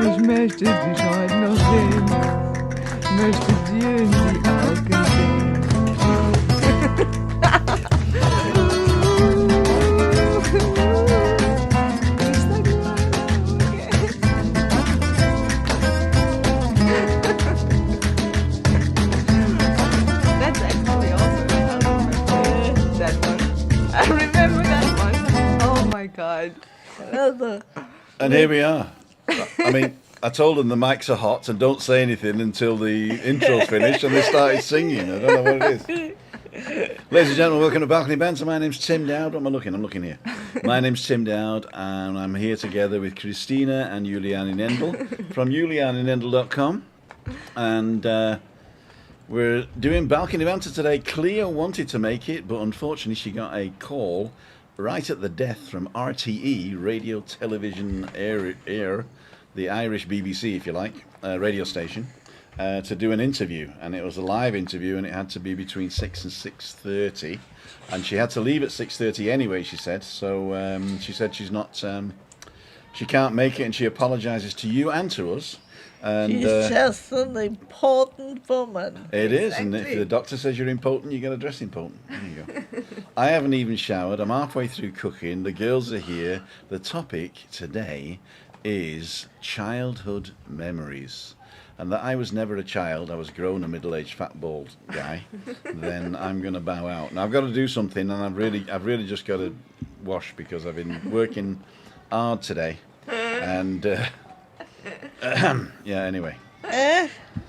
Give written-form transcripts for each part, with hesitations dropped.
Ich möchte dich heute noch sehen. Möchte dir in die Augen sehen. That's actually also that one. I remember that one. Oh my god. And here we are. I mean, I told them the mics are hot and don't say anything until the intro's finished, and they started singing. I don't know what it is. Ladies and gentlemen, welcome to Balcony Banter. My name's Tim Dowd. What am I looking? I'm looking here. My name's Tim Dowd, and I'm here together with Christina and Juliani Nendel from julianinendel.com. And we're doing Balcony Banter today. Cleo wanted to make it, but unfortunately she got a call right at the death from RTE, Radio Television Air, the Irish BBC, if you like, radio station, to do an interview. And it was a live interview, and it had to be between 6 and 6:30. And she had to leave at 6:30 anyway, she said. So she said she's not, she can't make it, and she apologises to you and to us. And, she's just an important woman. It is, and if the doctor says you're impotent, you got to dress impotent. There you go. I haven't even showered. I'm halfway through cooking. The girls are here. The topic today is childhood memories. And that I was never a child. I was grown, a middle-aged, fat, bald guy. Then I'm going to bow out. Now I've got to do something, and I've really just got to wash because I've been working hard today. And yeah, anyway.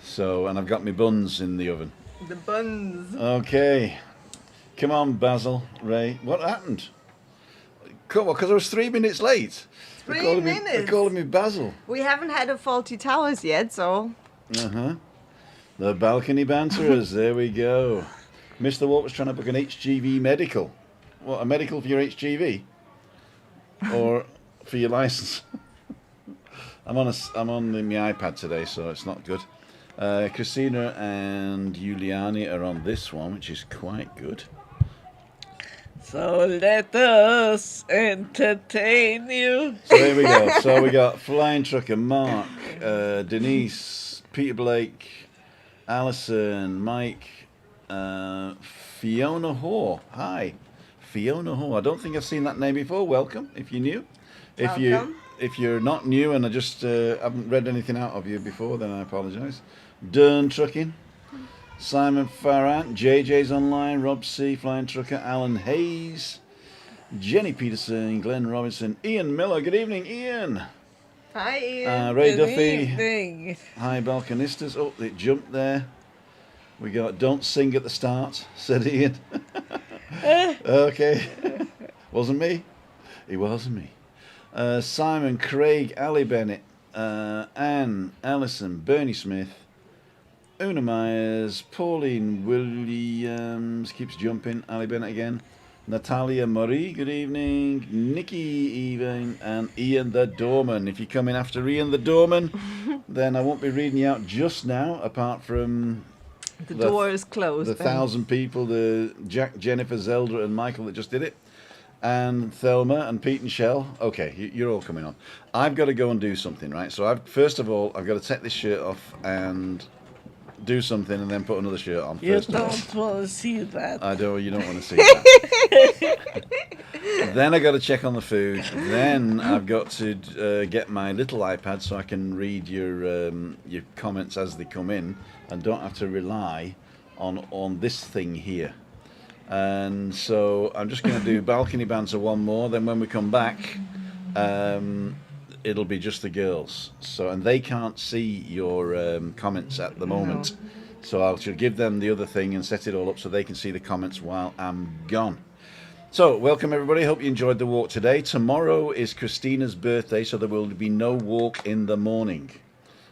So, and I've got my buns in the oven. The buns. Okay. Come on, Basil, Ray. What happened? Come on, because I was 3 minutes late. 3 minutes? They're calling me Basil. We haven't had a faulty towers yet, so... Uh-huh. The Balcony Banterers, there we go. Mr. Walt was trying to book an HGV medical. What, a medical for your HGV? Or for your license? I'm on my iPad today, so it's not good. Christina and Juliani are on this one, which is quite good. So let us entertain you. So here we go. So we got Flying Trucker, Mark, Denise, Peter Blake, Alison, Mike, Fiona Hoare. Hi, Fiona Hoare. I don't think I've seen that name before. Welcome, if you're new. Welcome. If you're not new and I just haven't read anything out of you before, then I apologise. Dern Trucking, Simon Farrant, JJ's online, Rob C, Flying Trucker, Alan Hayes, Jenny Peterson, Glenn Robinson, Ian Miller. Good evening, Ian. Hi, Ian. Ray Good Duffy. evening. Hi, Balcanistas. Oh, it jumped there. We got Don't Sing at the Start, said Ian. Okay. Wasn't me? It wasn't me. Simon, Craig, Ali Bennett, Anne, Allison, Bernie Smith, Una Myers, Pauline Williams, keeps jumping, Ali Bennett again, Natalia Murray, good evening, Nikki Even, and Ian the Doorman. If you're coming after Ian the Doorman, then I won't be reading you out just now, apart from The door is closed. the 1,000 people, the Jack, Jennifer, Zelda, and Michael that just did it. And Thelma and Pete and Shell. Okay, you're all coming on. I've got to go and do something, right? So first of all, I've got to take this shirt off and do something, and then put another shirt on. You First of all, don't want to see that. I don't. You don't want to see that. Then I got to check on the food. Then I've got to get my little iPad so I can read your comments as they come in, and don't have to rely on this thing here. And so I'm just going to do Balcony Banter one more. Then when we come back, it'll be just the girls. So, and they can't see your comments at the moment. So I should give them the other thing and set it all up so they can see the comments while I'm gone. So welcome everybody. Hope you enjoyed the walk today. Tomorrow is Christina's birthday, so there will be no walk in the morning.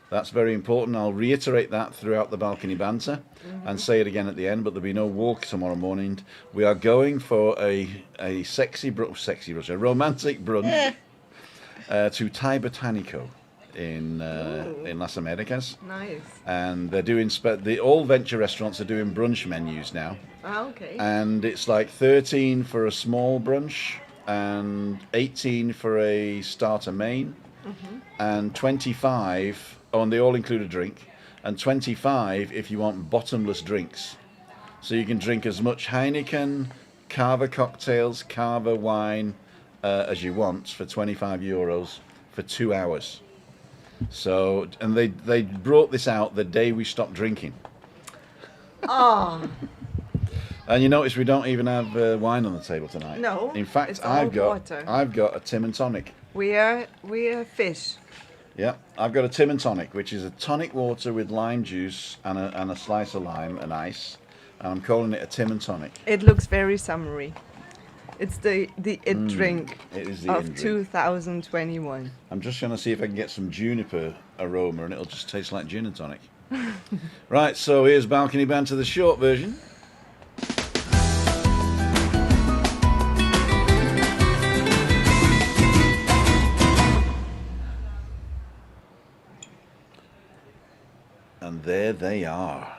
That's very important. I'll reiterate that throughout the Balcony Banter and say it again at the end, but there'll be no walk tomorrow morning. We are going for a romantic brunch to Thai Botanico in Las Americas. Nice. And they're doing, all venture restaurants are doing brunch menus now. Oh, okay. And it's like 13 for a small brunch and 18 for a starter main. and 25, and they all include a drink, and 25 if you want bottomless drinks. So you can drink as much Heineken, Cava cocktails, Cava wine as you want for €25 for 2 hours. So, and they brought this out the day we stopped drinking. Oh, And you notice we don't even have wine on the table tonight. No, In fact, it's all water. I've got a Tim and tonic. we are fish. Yeah, I've got a Tim and tonic, which is a tonic water with lime juice and a slice of lime and ice. And I'm calling it a Tim and tonic. It looks very summery. It's the drink It is the of in drink. 2021. I'm just trying to see if I can get some juniper aroma and it'll just taste like gin and tonic. Right, so here's Balcony Banter, the short version. And there they are.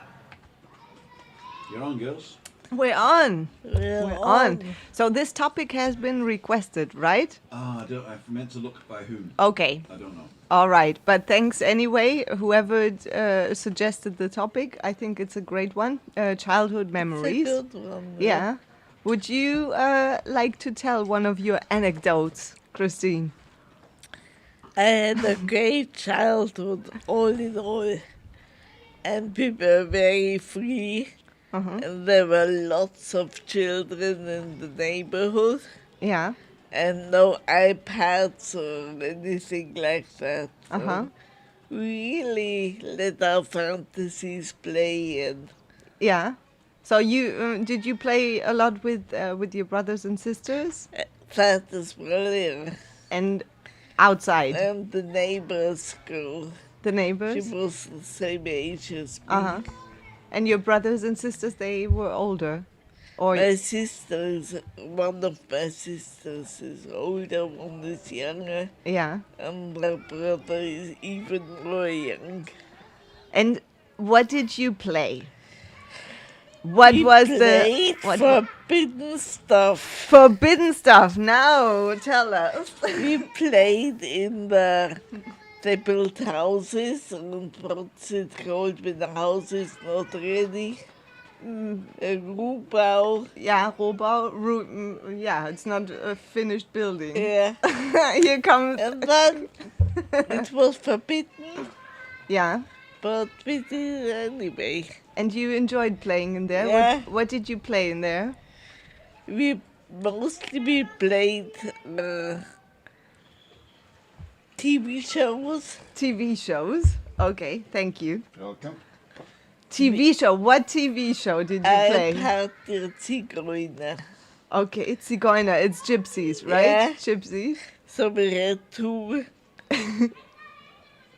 You're on, girls. We're on. We're On. So this topic has been requested, right? I meant to look by whom. Okay. I don't know. All right. But thanks anyway, whoever suggested the topic. I think it's a great one. Childhood memories. It's a good one. Yeah. Would you like to tell one of your anecdotes, Christine? I had a great childhood, all in all. And we were very free. And there were lots of children in the neighborhood. Yeah. And no iPads or anything like that. Uh-huh. So we really let our fantasies play. And Yeah. So you did you play a lot with your brothers and sisters that is brilliant. and outside And the neighbor's girl, the she neighbors? was the same age as me. Uh-huh. And your brothers and sisters, they were older, or My sisters, one of my sisters is older, one is younger, yeah. and my brother is even more young. And what did you play? What We was played the what, forbidden stuff. forbidden stuff? Now tell us. We played in they built houses, and what's it called when the house is not ready? A Rohbau. Yeah, Rohbau. Yeah, it's not a finished building. Yeah. Here comes. And then it was forbidden, Yeah. but we did it anyway. And you enjoyed playing in there. Yeah. What did you play in there? We played TV shows. TV shows. Okay, thank you. Welcome. TV show. What TV show did you play? Party Zigeuner. Okay, it's Zigeuner. It's gypsies, right? Yeah. Gypsies. So we had two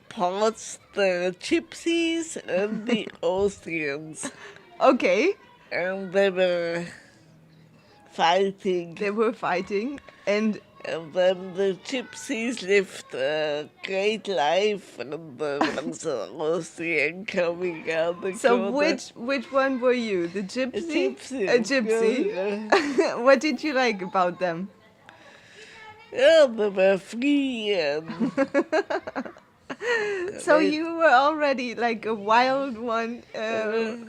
parts, the gypsies and the Austrians. Okay, And they were fighting. they were fighting, and And then the gypsies lived a great life, and there was an Austrian coming out the so corner. which one were you? The gypsy? gypsy. A gypsy. Yeah. What did you like about them? Yeah, they were free and So you were already like a wild one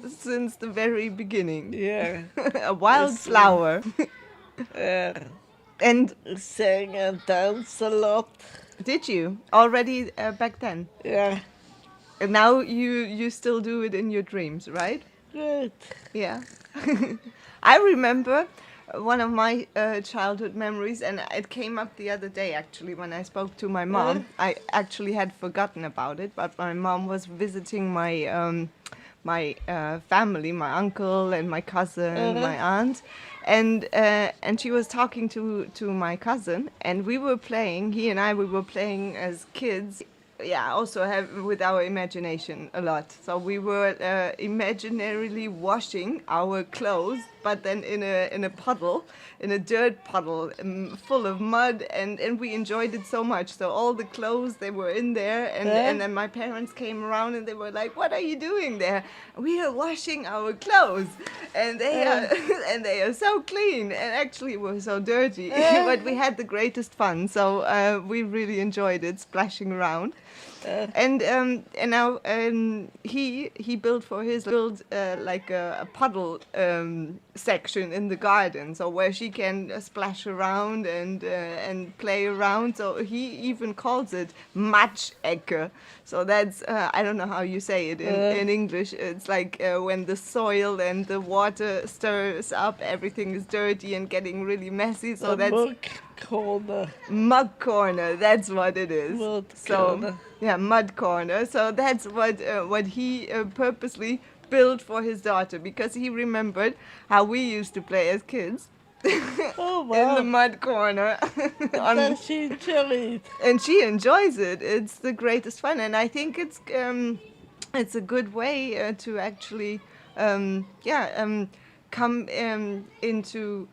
since the very beginning. yeah, A wildflower. And sang and danced a lot. did you already back then? Yeah, And now you still do it in your dreams, right? good. Yeah. I remember one of my childhood memories, and it came up the other day actually when I spoke to my mom. I actually had forgotten about it, but my mom was visiting my family, my uncle and my cousin, my aunt, and she was talking to my cousin, and we were playing. He and I, we were playing as kids. Yeah, also have with our imagination a lot. So we were imaginarily washing our clothes but then in a puddle, in a dirt puddle, full of mud, and we enjoyed it so much. So all the clothes, they were in there, and then my parents came around and they were like, "What are you doing there?" "We are washing our clothes, and they are and they are so clean, and actually we're so dirty." But we had the greatest fun, so we really enjoyed it, splashing around. And now he built like a puddle section in the garden, so where she can splash around and play around. So he even calls it Matschecke. So that's I don't know how you say it in English. It's like when the soil and the water stirs up, everything is dirty and getting really messy. So that's mud corner. That's what it is. Mud corner. So that's what he purposely built for his daughter, because he remembered how we used to play as kids. In the mud corner. Does she enjoy it? And she enjoys it. It's the greatest fun, and I think it's a good way to actually come into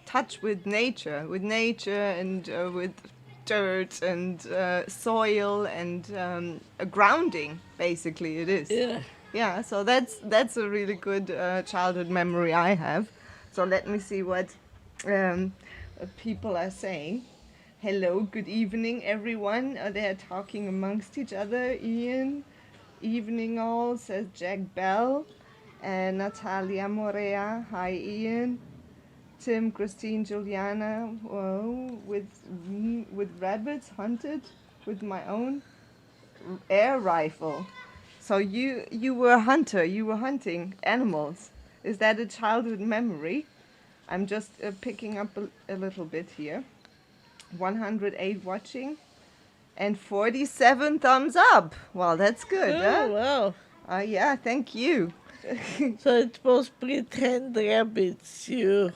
touch with nature and with dirt and soil and a grounding. Basically, it is. Yeah. So that's a really good childhood memory I have. So let me see what people are saying. Hello, good evening, everyone. They're talking amongst each other. Ian, evening all, says Jack Bell. And Natalia Morea, hi Ian. Tim, Christine, Juliana, whoa, with rabbits hunted with my own air rifle. So you were a hunter, you were hunting animals. Is that a childhood memory? I'm just picking up a little bit here. 108 watching and 47 thumbs up. Well, that's good. Wow. Yeah, thank you. So it was pretend rabbits you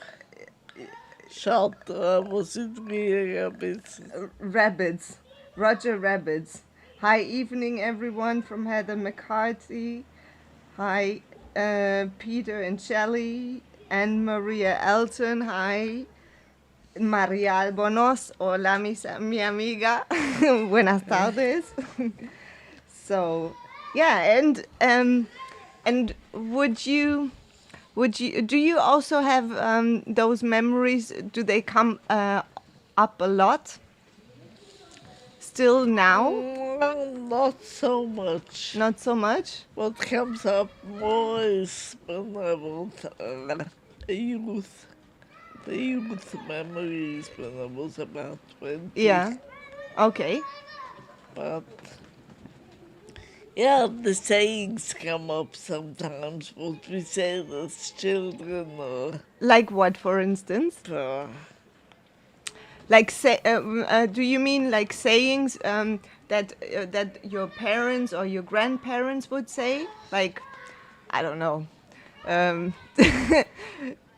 shot, or was it real rabbits? Rabbits. Roger Rabbits. Hi, evening, everyone, from Heather McCarthy. Hi, Peter and Shelley. And Maria Elton. Hi. Maria Albonos. Hola, mi amiga. Buenas tardes. So, yeah, and do you also have those memories? Do they come up a lot still now? Not so much. Not so much? What comes up more is when I was a youth. The youth memories when I was about 20. Yeah. Okay. But yeah, the sayings come up sometimes, what we say as children, or Like what, for instance? Like do you mean like sayings that your parents or your grandparents would say? Like, I don't know.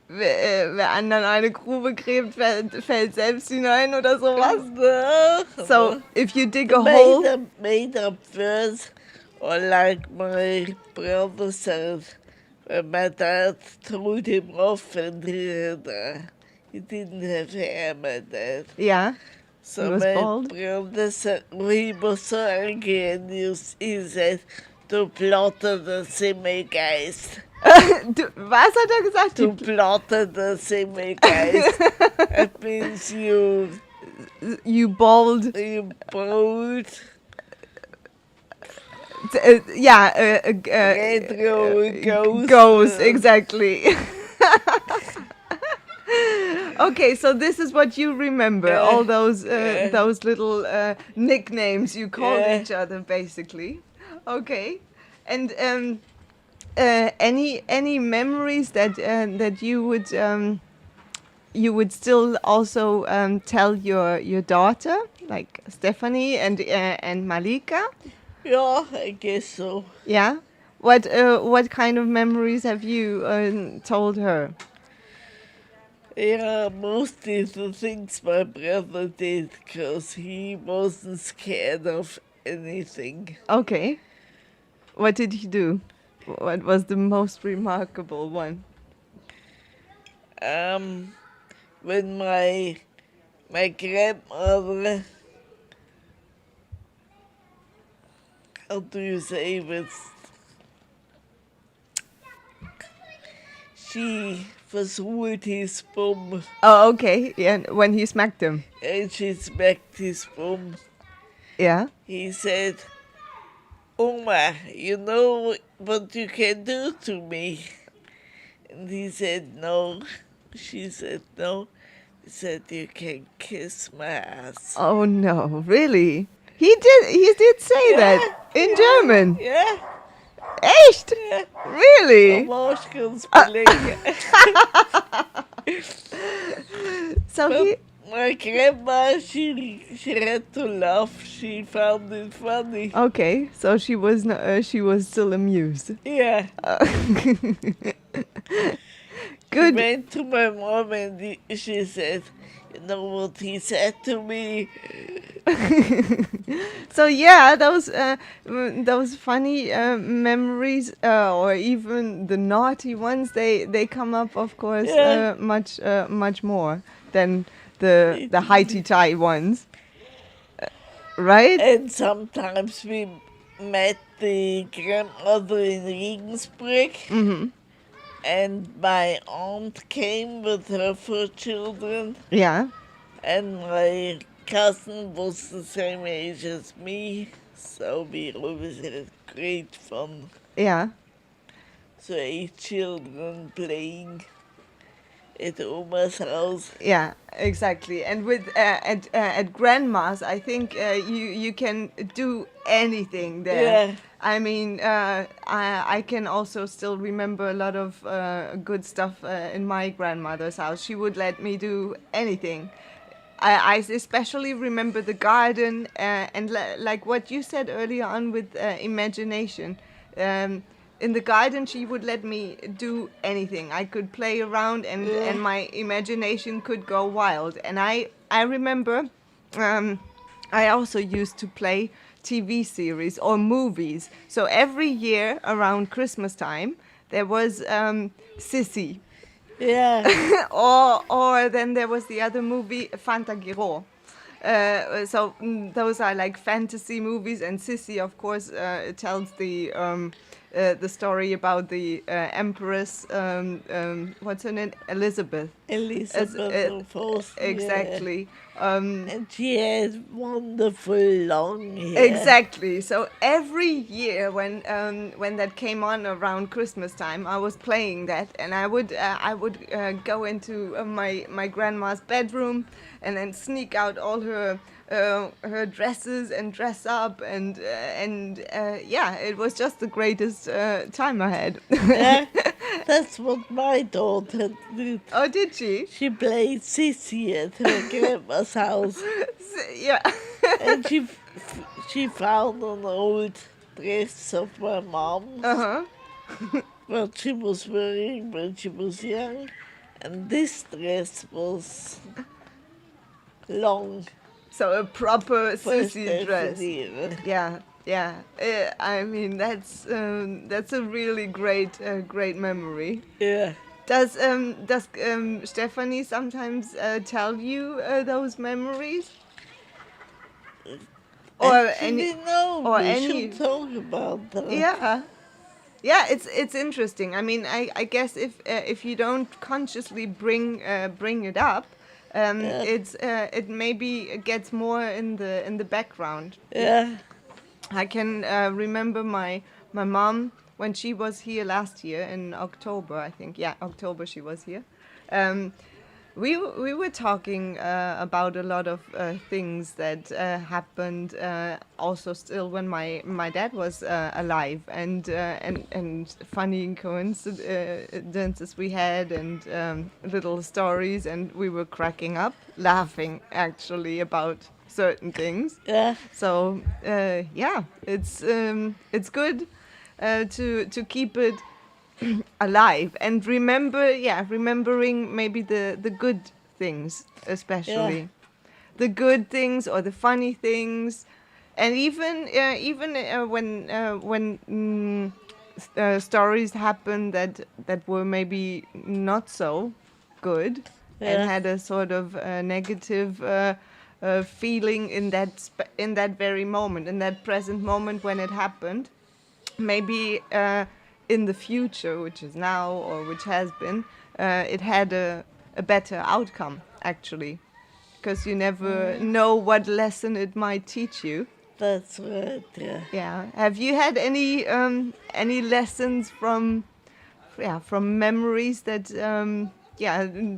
Wer anderen eine Grube gräbt, fällt selbst hinein oder sowas. So if you dig a hole. Made up verse, or like my brother said, when my dad told him off and he didn't have hair, my dad. Yeah. So he was my bald. brother said, he was so angry, and he said, du plotter das Himmelgeist. Was hat er gesagt? Du plotter das Himmelgeist. It means you bald. You bold. Goes, exactly. Okay, so this is what you remember, all those little nicknames you called each other, basically. Okay, and any memories that you would still also tell your daughter, like Stephanie and Malika? Yeah, I guess so. Yeah. What kind of memories have you told her? Yeah, mostly the things my brother did, because he wasn't scared of anything. Okay. What did he do? What was the most remarkable one? when my grandmother, how do you say it? She versucht his bum, Oh, okay. Yeah, when he smacked him. and she smacked his bum. Yeah. He said, Oma, you know what you can do to me? And he said, no. She said, no. He said, you can kiss my ass. Oh no, really? He did say that in German. Yeah, Echt? yeah. Really? Moschkensbelege. So But he my grandma, she had to laugh. She found it funny. okay, so she was she was still amused. Yeah. She Good. went to my mom and she said, you know what he said to me? So yeah, those funny memories, or even the naughty ones, they come up, of course, Yeah. much more than the high-tie ones, right? And sometimes we met the grandmother in Regensburg, and my aunt came with her 4 children, Yeah, and my cousin was the same age as me, so we always had great fun. yeah. So 8 children playing at Oma's house. Yeah, exactly. And with at grandma's, I think you can do anything there. Yeah. I mean, I can also still remember a lot of good stuff in my grandmother's house. She would let me do anything. I especially remember the garden and like what you said earlier on with imagination. In the garden, she would let me do anything. I could play around, and my imagination could go wild. And I remember I also used to play TV series or movies. So every year around Christmas time, there was Sissy. Yeah. Or then there was the other movie, Fantagiro. Those are like fantasy movies, and Sissy, of course, tells the story about the Empress, what's her name? Elizabeth. Elizabeth Force. Exactly. And she has wonderful long hair. Exactly. So every year when that came on around Christmas time, I was playing that, and I would go into my grandma's bedroom and then sneak out all her dresses and dress up, and yeah, it was just the greatest time I had. Yeah, that's what my daughter did. Oh, did she? She played Sissy at her grandma's house, Yeah. and she found an old dress of my mom's, what she was wearing when she was young, and this dress was long. So a proper for sissy dress. Stephanie. Yeah, yeah. I mean, that's a really great memory. Yeah. Does Stephanie sometimes tell you those memories? Or Actually, no, or we any- should talk about that. Yeah. Yeah, it's interesting. I mean, I guess if you don't consciously bring it up, it maybe gets more in the background. Yeah. I can remember my mom when she was here last year in October. I think October she was here. We were talking about a lot of things that happened also still when my dad was alive, and funny coincidences we had, and little stories, and we were cracking up, laughing actually about certain things. Yeah. So yeah, it's good to keep it alive and remembering maybe the good things, especially the good things or the funny things, and even when stories happen that were maybe not so good and Yeah. had a sort of negative feeling in in that very moment, in that present moment when it happened. Maybe in the future, which is now or which has been, it had a better outcome actually, because you never know what lesson it might teach you. That's right, yeah. Yeah. Have you had any lessons from memories that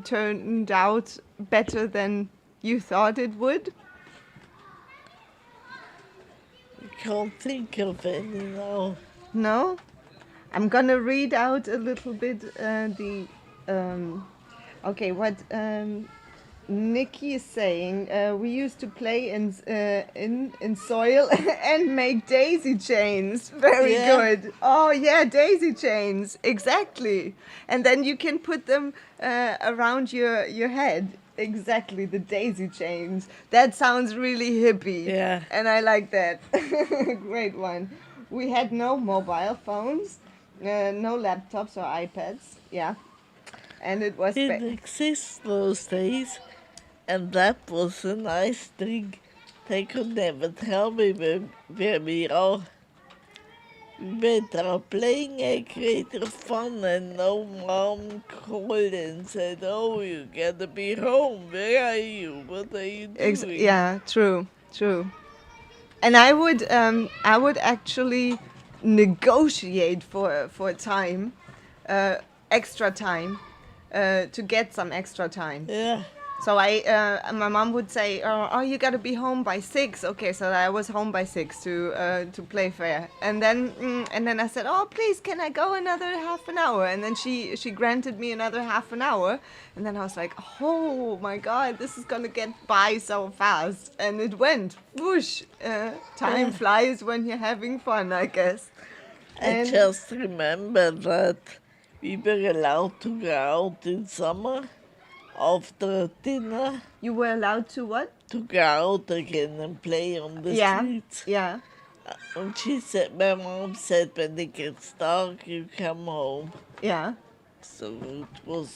turned out better than you thought it would? Can't think of any now. No? I'm gonna read out a little bit what Nikki is saying. We used to play in soil and make daisy chains. Very Yeah. good. Oh yeah, daisy chains. Exactly. And then you can put them around your head. Exactly, the daisy chains. That sounds really hippie. Yeah. And I like that. Great one. We had no mobile phones, no laptops or iPads. Yeah. And it was Didn't exist those days, and that was a nice thing. They could never tell me where we are. We went out playing and created fun, and no mom called and said, "Oh, you gotta be home. Where are you? What are you doing?" yeah, true. And I would actually negotiate for time, extra time, to get some extra time. Yeah. So my mom would say, "Oh, you gotta be home by 6." Okay, so I was home by 6 to play fair, and then I said, "Oh, please, can I go another half an hour?" And then she granted me another half an hour, and then I was like, "Oh my God, this is gonna get by so fast," and it went whoosh. Time flies when you're having fun, I guess. I And- just remember that we were allowed to go out in summer after dinner You were allowed to what? to go out again and play on the Yeah, streets. yeah. And my mom said, when it gets dark, you come home. Yeah. So it was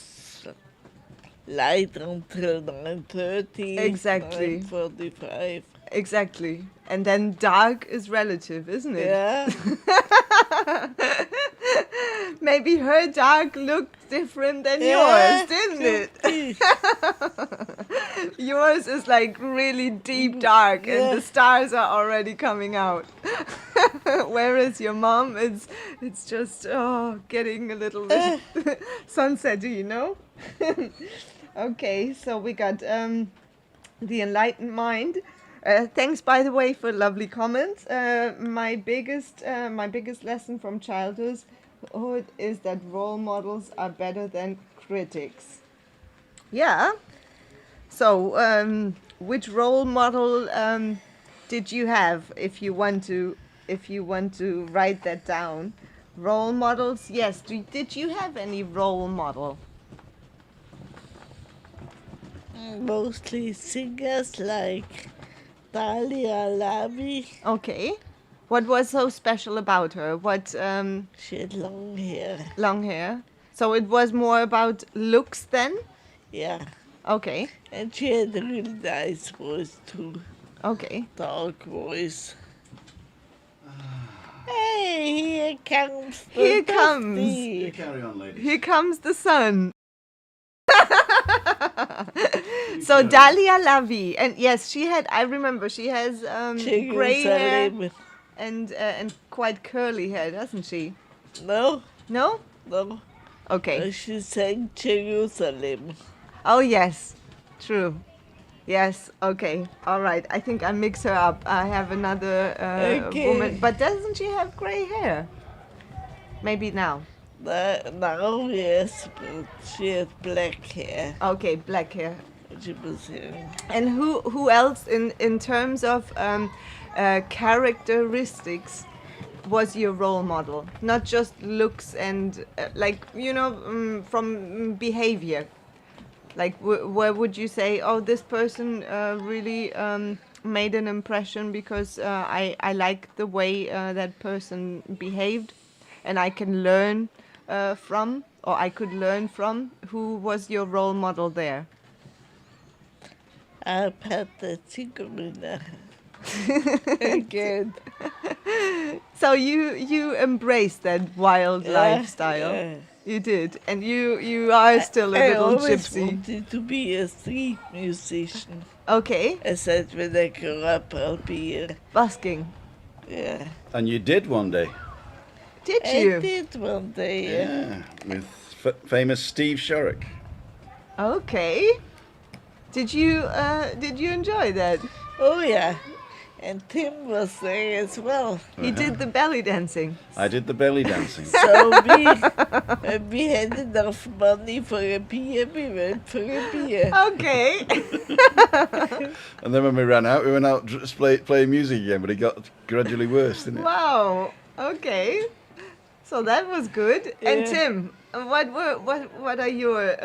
light until 9:30, Exactly. 9:45. Exactly. And then dark is relative, isn't it? Yeah, Maybe her dark looked different than Yeah, yours, didn't it? it? Yours is like really deep dark and Yeah. the stars are already coming out. Whereas your mom, it's just getting a little bit sunsetty, you know? Okay, so we got the enlightened mind. Thanks, by the way, for lovely comments. My biggest lesson from childhood is that role models are better than critics. Yeah. So, which role model did you have? If you want to write that down, role models. Yes. Did you have any role model? Mostly singers like Dalia Lavi. Okay. What was so special about her? What She had long hair. long hair? So it was more about looks then? Yeah. Okay. And she had a really nice voice too. Okay. Dark voice. Hey, here comes the Here comes. Dusty. Carry on, ladies. Here comes the sun. So Dalia Lavi, and yes, she had. I remember she has gray hair Jerusalem. and quite curly hair, doesn't she? No, No. no. Okay. She sang Jerusalem. Oh yes, true. Yes. Okay. All right. I think I mix her up. I have another Okay. woman, but doesn't she have gray hair? Maybe now. Now, yes, but she had black hair. Okay, black hair. She was young. And who else in terms of characteristics was your role model? Not just looks and from behavior. Like where would you say, oh, this person really made an impression because I like the way that person behaved, and I can learn from, or I could learn from? Who was your role model there? Peter Tiggerina. Again. So you embraced that wild lifestyle. Yeah. You did, and you are still a I little always gypsy. wanted to be a street musician. Okay, I said when I grow up I'll be a, busking. yeah. And you did one day. Did I you? did one day, yeah. Yeah, with famous Steve Sharrock. Okay. Did you enjoy that? Oh yeah. And Tim was there as well. He did the belly dancing. I did the belly dancing. So when we had enough money for a beer, we went for a beer. Okay. And then when we ran out, we went out just playing music again, but it got gradually worse, didn't it? Wow. Okay. So that was good. And Yeah. Tim, what are your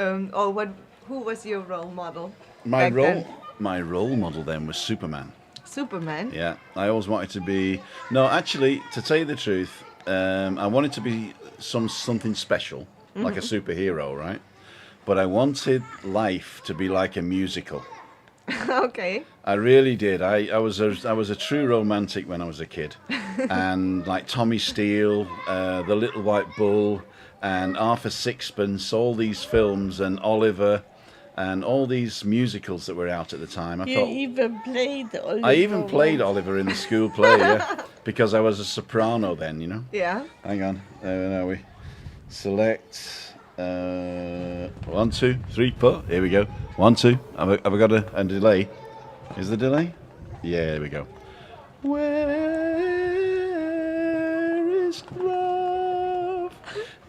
who was your role model? My back role, then? my role model then was Superman. Superman. Yeah, I always wanted to be. No, actually, to tell you the truth, I wanted to be something special, like a superhero, right? But I wanted life to be like a musical. Okay. I really did. I was a true romantic when I was a kid, and like Tommy Steele, The Little White Bull, and Arthur Sixpence, all these films, and Oliver, and all these musicals that were out at the time. I You thought even played Oliver. I even played Oliver in the school play, yeah, because I was a soprano then, you know. Yeah. Hang on, where are we? Select 1, 2, 3, 4. Here we go. 1, 2. Have I got a delay? Is the delay? Yeah, there we go. Where is love?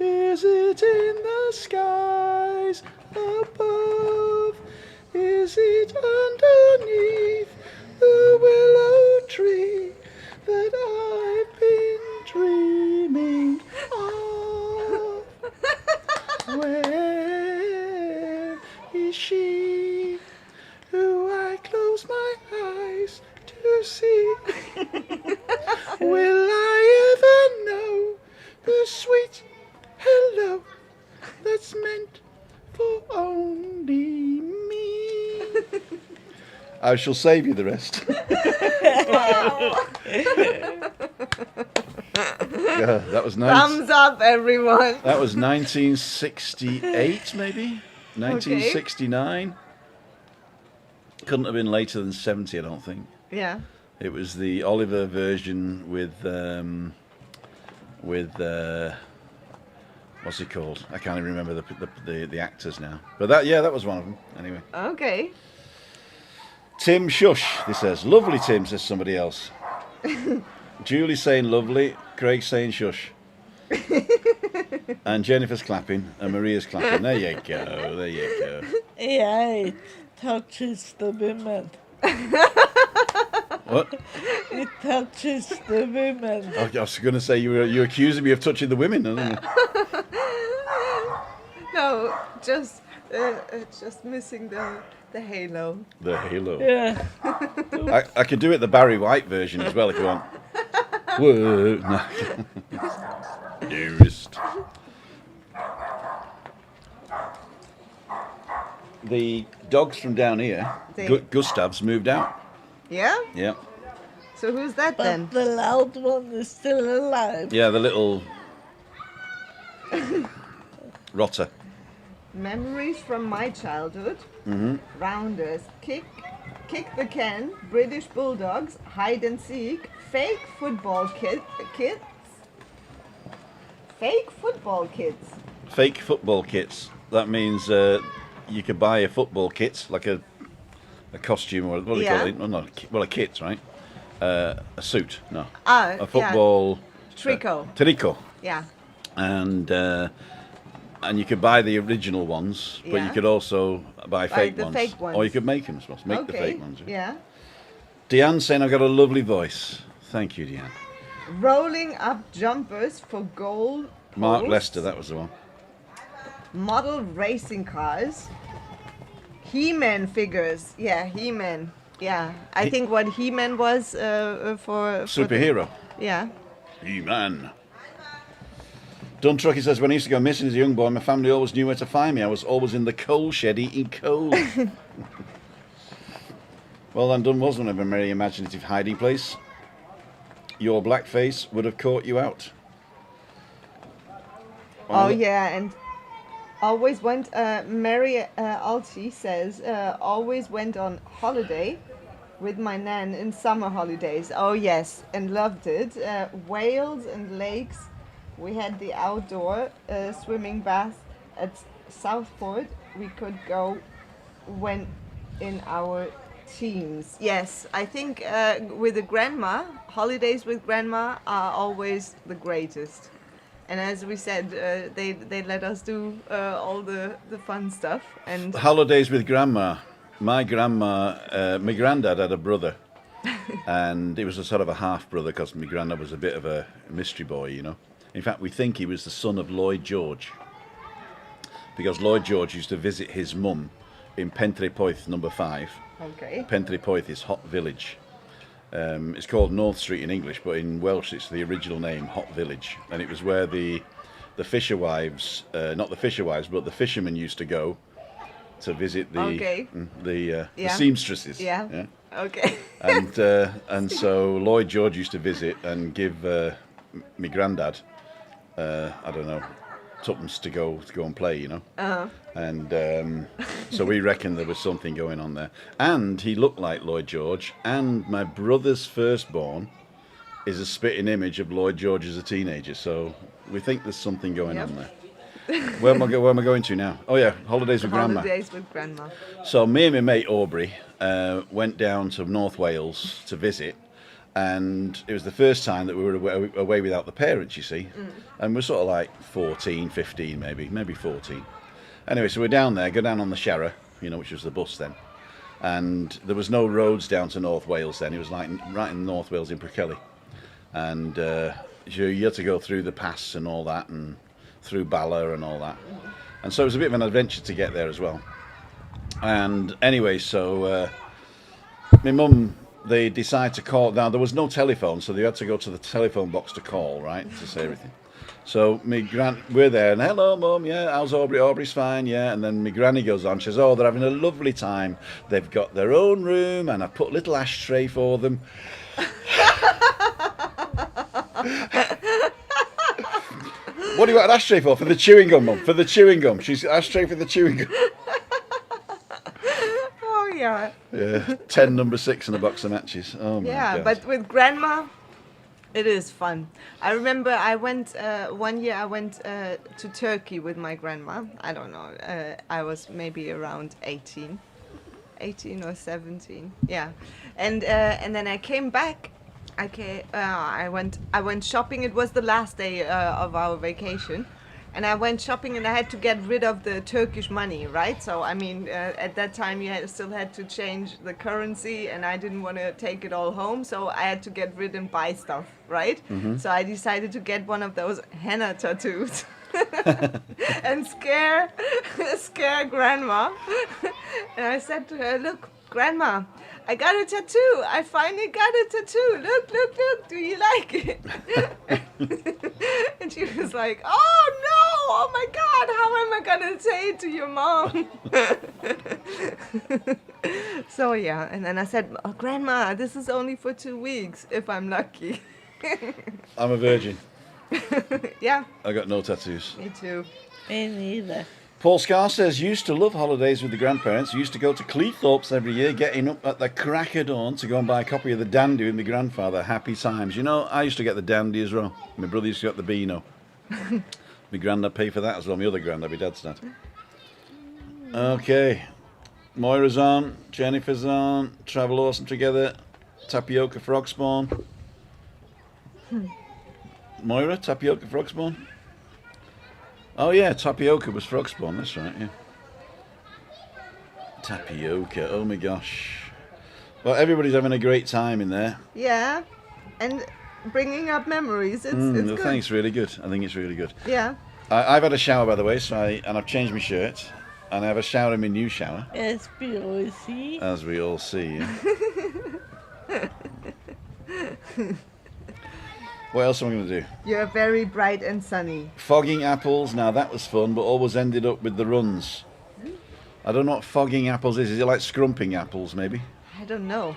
Is it in the skies above? Is it underneath the willow tree that I've been dreaming of? Where is she who I close my eyes to see? Will I ever know the sweet hello that's meant for only me? I shall save you the rest. Yeah, that was nice. Thumbs up, everyone. That was 1968, maybe 1969. Couldn't have been later than 70, I don't think. Yeah. It was the Oliver version with what's it called? I can't even remember the actors now. But that was one of them. Anyway. Okay. Tim Shush, this says. Lovely Tim, says somebody else. Julie's saying lovely, Craig's saying shush. And Jennifer's clapping, and Maria's clapping. There you go, there you go. Yeah, it touches the women. What? It touches the women. I was going to say, you're accusing me of touching the women, aren't you? No, just missing the halo. The halo. Yeah. I could do it the Barry White version as well if you want. Whoa. No. Dearest. The dogs from down here, Gustav's moved out. Yeah? Yeah. So who's that But then? the loud one is still alive. Yeah, the little rotter. Memories from my childhood. Mm-hmm. Rounders, kick the can, British bulldogs, hide and seek, fake football kids. Fake football kids. Fake football kits. That means you could buy a football kit, like a costume, or what do you call it? Well, a kit, right? A suit, no. A football... Tricot. Tricot. Yeah. And you could buy the original ones, but you could also buy fake the ones. fake ones. Or you could make them, make the fake ones. Yeah. Deanne saying I've got a lovely voice. Thank you, Deanne. Rolling up jumpers for gold. Mark posts, Lester, that was the one. Model racing cars. He-Man figures. Yeah, He-Man. Yeah. I think what He-Man was for Superhero. yeah. He-Man. Duntrucky says, when I used to go missing as a young boy, my family always knew where to find me. I was always in the coal shed eating coal. Well, London was one of a very imaginative hiding place. Your blackface would have caught you out. Oh yeah, and always went. Mary Alti says always went on holiday with my nan in summer holidays. Oh yes, and loved it. Whales and lakes. We had the outdoor swimming bath at Southport. We could go when in our teens. Yes, I think with the grandma, holidays with grandma are always the greatest. And as we said, they let us do all the fun stuff. And Holidays with grandma. My grandma, my granddad had a brother, and he was a sort of a half brother because my granddad was a bit of a mystery boy, you know. In fact, we think he was the son of Lloyd George, because Lloyd George used to visit his mum in Pentre-Poeth number 5. okay. Pentre-Poeth is Hot Village. It's called North Street in English, but in Welsh it's the original name, Hot Village. And it was where the fisher wives, not the fisher wives, but the fishermen used to go to visit the seamstresses. Yeah. Okay. And so Lloyd George used to visit and give my granddad, I don't know, tuppence to go and play, you know. Uh-huh. And so we reckon there was something going on there. And he looked like Lloyd George, and my brother's firstborn is a spitting image of Lloyd George as a teenager. So we think there's something going on there. Where am I going to now? Oh yeah, holidays with grandma. Holidays with grandma. So me and my mate Aubrey went down to North Wales to visit, and it was the first time that we were away without the parents, you see. And we're sort of like 14, 15 maybe 14. Anyway, so we're down there, go down on the Sharrow, you know, which was the bus then. And there was no roads down to North Wales then. It was like right in North Wales in Pwllheli. And you had to go through the pass and all that, and through Bala and all that. And so it was a bit of an adventure to get there as well. And anyway, so my mum, they decided to call. Now, there was no telephone, so they had to go to the telephone box to call, right, to say everything. So we're there, and hello, Mum, yeah, how's Aubrey? Aubrey's fine, yeah. And then my granny goes on, she says, oh, they're having a lovely time. They've got their own room, and I put a little ashtray for them. What do you want an ashtray for? For the chewing gum, Mum, for the chewing gum. She's ashtray for the chewing gum. Oh yeah. Yeah, 10 number 6 and a box of matches. Oh my God. But with grandma, it is fun. I remember I went one year. I went to Turkey with my grandma. I don't know. I was maybe around 18 or 17. Yeah, and then I came back. I went shopping. It was the last day of our vacation. And I went shopping, and I had to get rid of the Turkish money, right? So, I mean, at that time, still had to change the currency, and I didn't want to take it all home, so I had to get rid and buy stuff, right? Mm-hmm. So I decided to get one of those henna tattoos and scare Grandma. And I said to her, look, Grandma, I got a tattoo. I finally got a tattoo. Look, do you like it? And she was like, oh no, oh my God, how am I gonna say it to your mom? So yeah, and then I said, oh, Grandma, this is only for 2 weeks, if I'm lucky. I'm a virgin. Yeah. I got no tattoos. Me too. Me neither. Paul Scar says, used to love holidays with the grandparents. Used to go to Cleethorpes every year, getting up at the crack of dawn to go and buy a copy of the Dandy with my grandfather. Happy times. You know, I used to get the Dandy as well. My brother used to get the Beano. My granddad paid for that as well. My other granddad, my dad's dad. Okay. Moira's on. Jennifer's on. Travel awesome together. Tapioca frog spawn. Moira, tapioca frog spawn. Oh yeah, tapioca was frog spawn, that's right, yeah. Tapioca, oh my gosh. Well, everybody's having a great time in there. Yeah, and bringing up memories, it's good. I think it's really good. I think it's really good. Yeah. I've had a shower, by the way, and I've changed my shirt, and I have a shower in my new shower. As we all see. As we all see, yeah. What else am I going to do? You're very bright and sunny. Fogging apples. Now that was fun, but always ended up with the runs. I don't know what fogging apples is. Is it like scrumping apples, maybe? I don't know.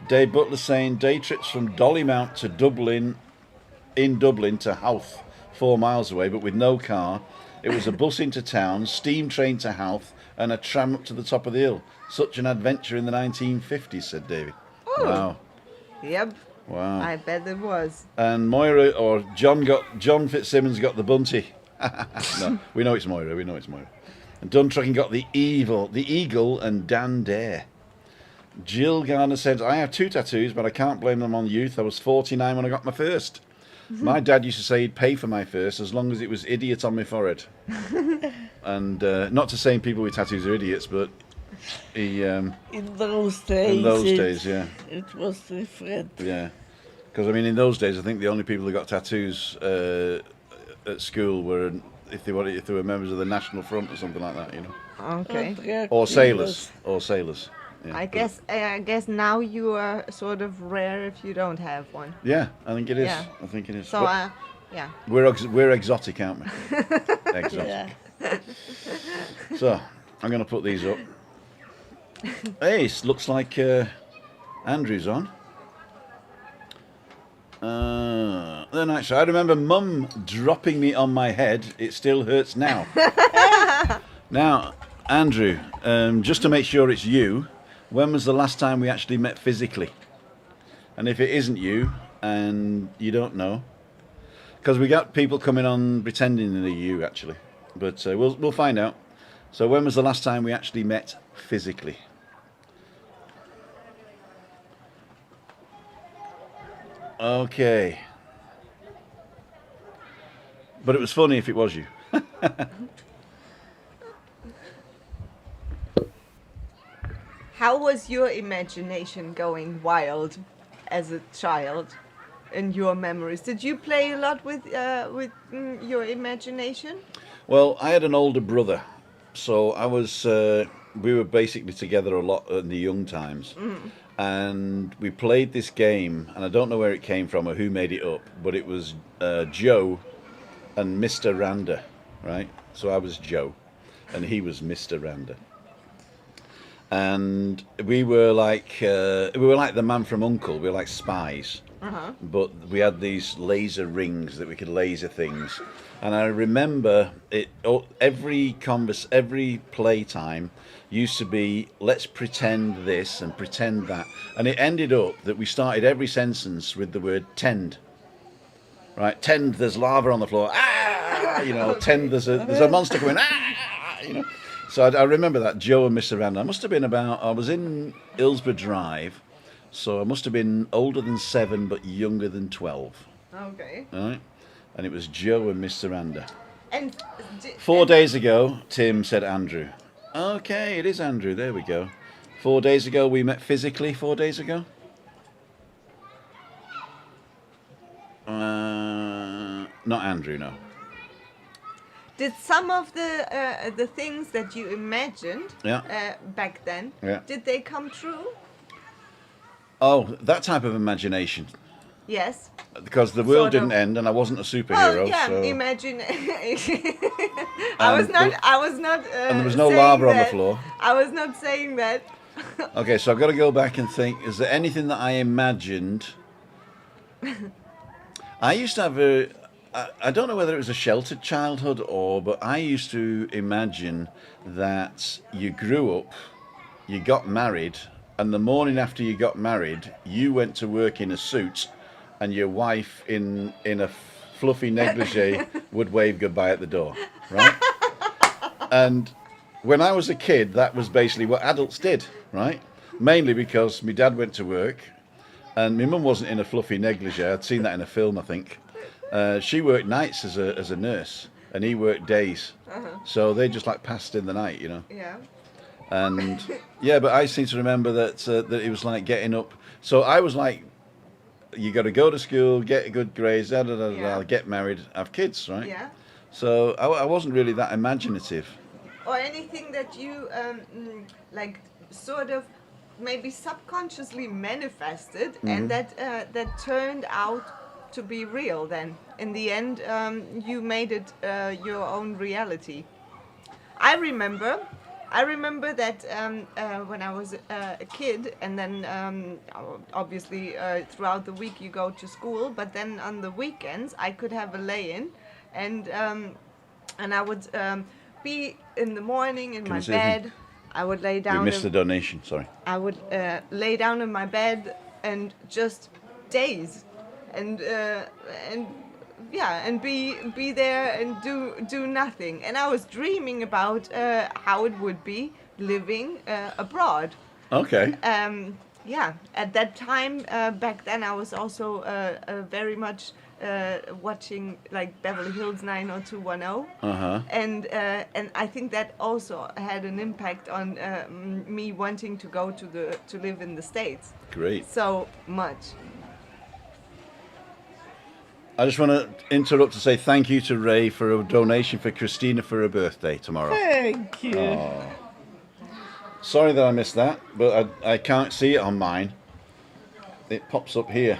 Dave Butler saying day trips from Dollymount to Dublin, in Dublin to Howth, 4 miles away, but with no car. It was a bus into town, steam train to Howth, and a tram up to the top of the hill. Such an adventure in the 1950s, said David. Oh. Wow. Yep. Wow. I bet it was. And Moira, or John Fitzsimmons got the bunty. No, we know it's Moira, And Duntrucking got the eagle, and Dan Dare. Jill Garner said, I have 2 tattoos, but I can't blame them on youth. I was 49 when I got my first. My dad used to say he'd pay for my first as long as it was idiot on my forehead. And not to say people with tattoos are idiots, but he... In those days. Yeah. It was different. Yeah. Because, I mean, in those days, I think the only people who got tattoos at school were if they were members of the National Front or something like that, you know. Okay. Or sailors. Yeah, I guess now you are sort of rare if you don't have one. Yeah, I think it is. Yeah. I think it is. So, yeah. We're exotic, aren't we? Exotic. Yeah. So, I'm going to put these up. Hey, it looks like Andrew's on. Then actually, I remember Mum dropping me on my head. It still hurts now. Now, Andrew, just to make sure it's you, when was the last time we actually met physically? And if it isn't you, and you don't know, because we got people coming on pretending they're you actually, but we'll find out. So when was the last time we actually met physically? Okay. But it was funny if it was you. How was your imagination going wild as a child in your memories? Did you play a lot with your imagination? Well, I had an older brother, so I was. We were basically together a lot in the young times, and we played this game. And I don't know where it came from or who made it up, but it was Joe and Mr. Randa, right? So I was Joe, and he was Mr. Randa. And we were like the man from U.N.C.L.E. We were like spies, but we had these laser rings that we could laser things. And I remember it. Every playtime used to be let's pretend this and pretend that, and it ended up that we started every sentence with the word tend. Right, tend. There's lava on the floor. Ah, you know, tend. There's a monster coming. Ah, you know. So I remember that, Joe and Mr. Randa. I must have been I was in Hillsborough Drive, so I must have been older than 7 but younger than 12. Okay. All right? And it was Joe and Mr. Randa. And 4 days ago, Tim said Andrew. Okay, it is Andrew, there we go. 4 days ago, we met physically 4 days ago? Not Andrew, no. Did some of the things that you imagined back then, did they come true? Oh, that type of imagination. Yes. Because the world didn't end, and I wasn't a superhero. Well, yeah, so. imagine. I was not. And there was no lava on the floor. I was not saying that. Okay, so I've got to go back and think. Is there anything that I imagined? I used to have I don't know whether it was a sheltered childhood but I used to imagine that you grew up, you got married, and the morning after you got married, you went to work in a suit, and your wife in a fluffy negligee would wave goodbye at the door, right? And when I was a kid, that was basically what adults did, right? Mainly because my dad went to work, and my mum wasn't in a fluffy negligee. I'd seen that in a film, I think. She worked nights as a nurse, and he worked days. So they just like passed in the night, you know. Yeah. And yeah, but I seem to remember that it was like getting up. So I was like, you got to go to school, get good grades, get married, have kids, right? Yeah. So I wasn't really that imaginative. Or anything that you like sort of maybe subconsciously manifested and that turned out to be real. Then in the end, you made it your own reality. I remember that when I was a kid, and then obviously throughout the week you go to school, but then on the weekends I could have a lay-in, and I would be in the morning in my I say anything? bed. I would lay We down. missed the donation. Sorry. I would lay down in my bed and just daze, and yeah, and be there and do nothing. And I was dreaming about how it would be living abroad. Okay. Yeah, at that time, back then, I was also very much watching like Beverly Hills 90210. And I think that also had an impact on me wanting to go to live in the States Great. so much. I just want to interrupt to say thank you to Ray for a donation for Christina for her birthday tomorrow. Thank you. Oh. Sorry that I missed that, but I can't see it on mine. It pops up here.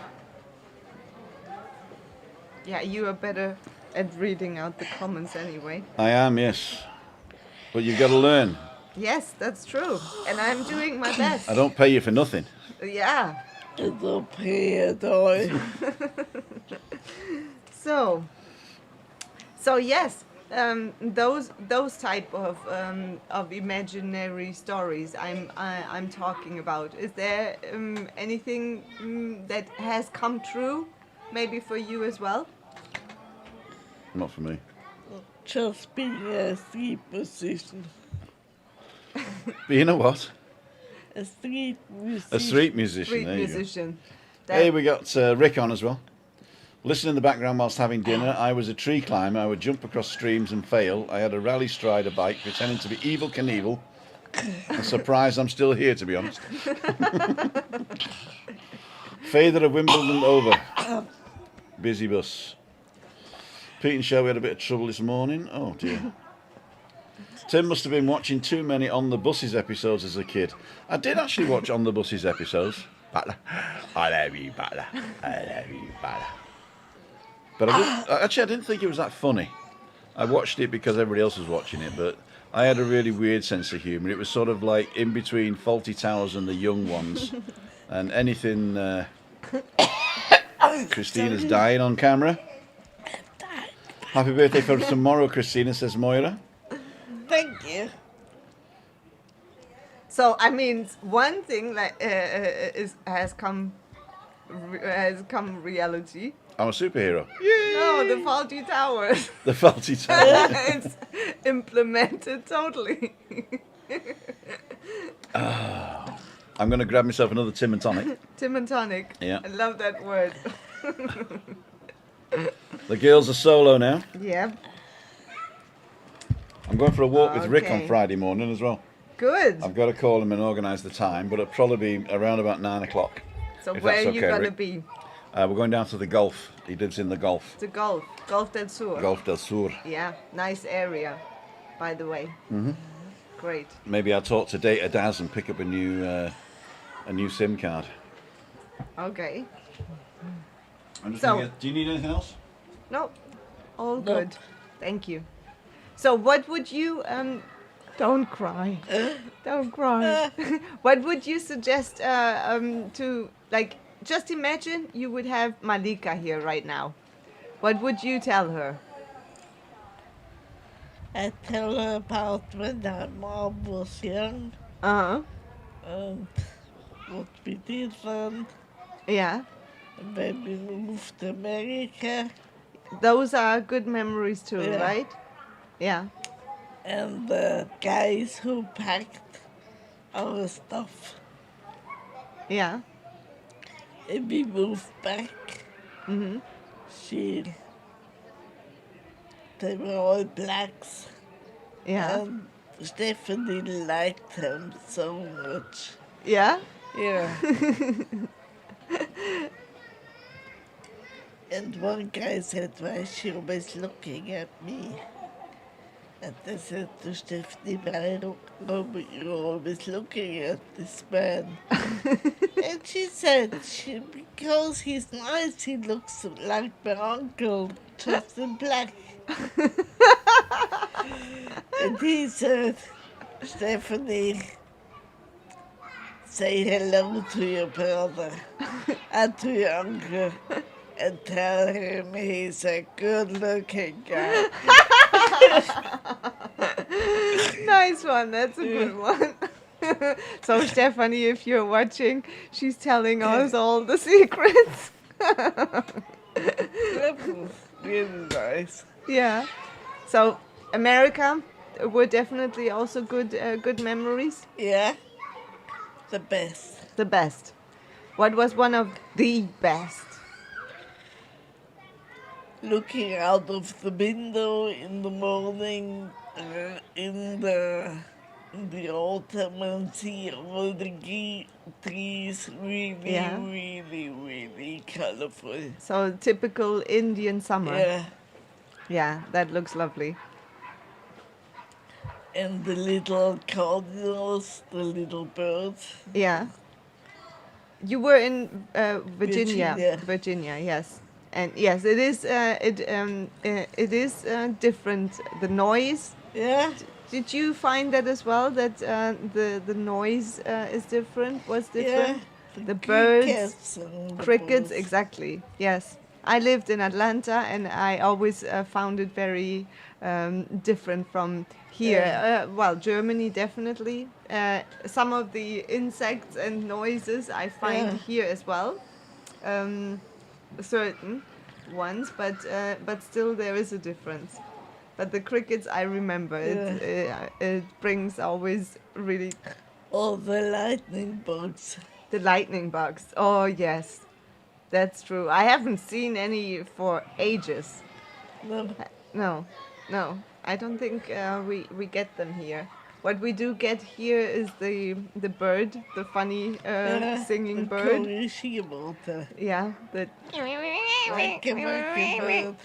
Yeah, you are better at reading out the comments anyway. I am, yes. But you've got to learn. Yes, that's true. And I'm doing my best. I don't pay you for nothing. Yeah. I don't pay at all. So yes, those type of imaginary stories I'm talking about. Is there anything that has come true, maybe for you as well? Not for me. Just being a street musician. But you know what? A street musician. A street musician. Street There you go. musician. Hey, we got Rick on as well. Listen in the background whilst having dinner. I was a tree climber. I would jump across streams and fail. I had a rally strider bike pretending to be Evel Knievel. I'm surprised I'm still here, to be honest. Father of Wimbledon over. Busy bus. Pete and Shell, we had a bit of trouble this morning. Oh dear. Tim must have been watching too many On the Buses episodes as a kid. I did actually watch On the Buses episodes. Butler. I love you, Butler. I love you, Butler. But I didn't think it was that funny. I watched it because everybody else was watching it, but I had a really weird sense of humour. It was sort of like in between Fawlty Towers and The Young Ones. And anything... Christina's dying on camera. Happy birthday for tomorrow, Christina, says Moira. Thank you. So I mean, one thing that has come reality. I'm a superhero. No, the Faulty Towers. The Fawlty Towers. It's implemented totally. I'm going to grab myself another Tim and Tonic. Tim and tonic. Yeah. I love that word. The girls are solo now. Yeah. I'm going for a walk with Rick on Okay. Friday morning as well. Good. I've got to call him and organise the time, but it'll probably be around about 9 o'clock. So if where that's are you okay, gonna Rick. be? We're going down to the Gulf. He lives in the Gulf. The Golf del Sur. Gulf del Sur. Yeah, nice area, by the way. Mm-hmm. Great. Maybe I'll talk to Data Daz and pick up a new SIM card. Okay. I'm just So- gonna do you need anything else? No, all Nope. good. Thank you. So what would you don't cry. Don't cry. What would you suggest to, like, just imagine you would have Malika here right now. What would you tell her? I tell her about when my mom was young Uh-huh. and what we did then. Yeah. And when we moved to America Those are good memories too, Yeah. right? Yeah. and the guys who packed our stuff. Yeah. And we moved back. Mm-hmm. They were all blacks. Yeah. And Stephanie liked them so much. Yeah. Yeah. And one guy said, why is she always looking at me? And I said to Stephanie, Robert, you're always looking at this man. And she said, because he's nice, he looks like my uncle, just in black. And he said, Stephanie, say hello to your brother and to your uncle and tell him he's a good-looking guy. Nice one. That's a good one. So, Stephanie, if you're watching, she's telling us all the secrets. That was really nice. Yeah. So, America were definitely also good memories. Yeah, the best. The best. What was one of the best? Looking out of the window in the morning, in the autumn, and see all the trees really, Yeah. really, really colorful. So, typical Indian summer. Yeah, Yeah, that looks lovely. and the little cardinals, the little birds. Yeah. You were in Virginia. Virginia. Virginia, yes. And yes, it is. It is different. The noise. Yeah, Did you find that as well? That the noise is different. Was different. yeah. The birds, crickets and the Crickets, birds. exactly. Yes. I lived in Atlanta, and I always found it very different from here. Yeah. Well, Germany definitely. Some of the insects and noises I find Yeah. here as well. Certain ones, but still there is a difference. But the crickets, I remember. It brings always really Oh, the lightning bugs. the lightning bugs. Oh yes, that's true. I haven't seen any for ages. No, No. I don't think we get them here. What we do get here is the bird, the funny singing the bird. Korishimoto. Yeah, Like a wicked bird.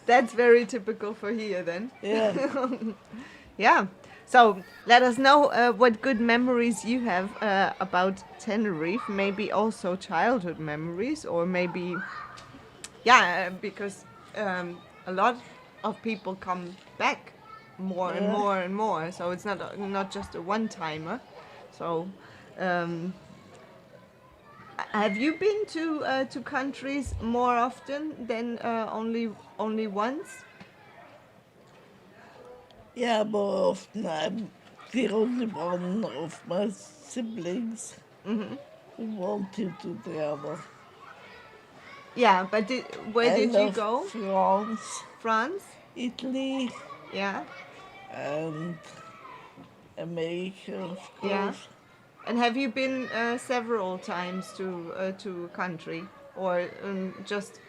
that's very typical for here then. Yeah. Yeah. So let us know what good memories you have about Tenerife. Maybe also childhood memories, or maybe, because a lot of people come back more and Yeah. more and more. So it's not just a one timer. So. Have you been to countries more often than only once? Yeah, more often I'm the only one of my siblings who wanted to travel. Yeah, but where I did you love go? France, France? Italy, Yeah. and America, of course. Yeah. And have you been several times to a country, or just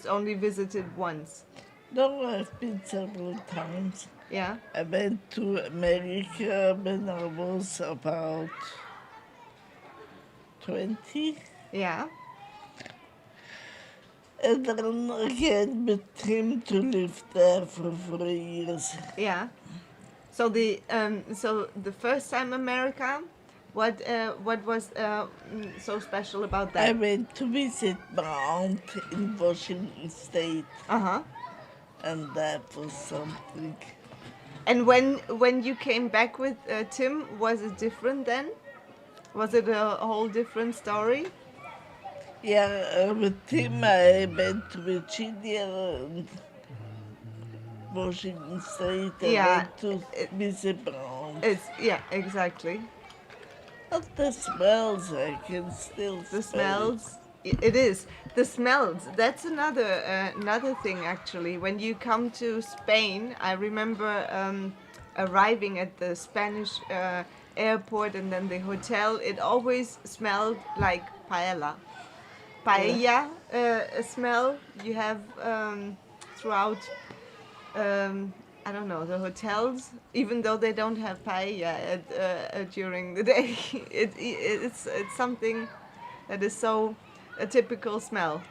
only visited once? No, I've been several times. Yeah. I went to America when I was about 20. Yeah. And then again with him to live there for 3 years. Yeah. So the first time America, what was so special about I that? went to visit my aunt in Washington State, Uh-huh. and that was something. And when you came back with Tim, was it different then? Was it a whole different story? Yeah, with him I went to Virginia and Washington State. I Yeah, went to visit my aunt. Yeah, exactly. But the smells, I can still The smell. smells. It is the smells. That's another thing actually. When you come to Spain, I remember arriving at the Spanish airport and then the hotel. It always smelled like paella. Paella smell you have throughout. I don't know, the hotels, even though they don't have paella during the day, it's something that is so a typical smell.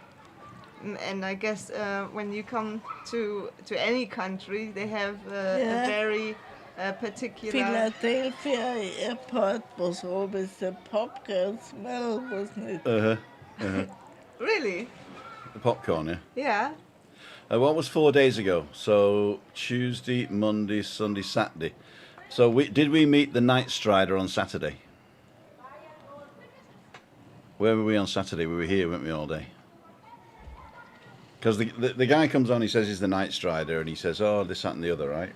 And I guess when you come to any country, they have a Yeah. very particular. Philadelphia airport was always the popcorn smell, wasn't it? Really? The popcorn, yeah. Yeah. What was 4 days ago? So Tuesday, Monday, Sunday, Saturday. So did we meet the Night Strider on Saturday? Where were we on Saturday? We were here, weren't we, all day? Because the guy comes on, he says he's the Night Strider, and he says, oh, this, that, and the other, right?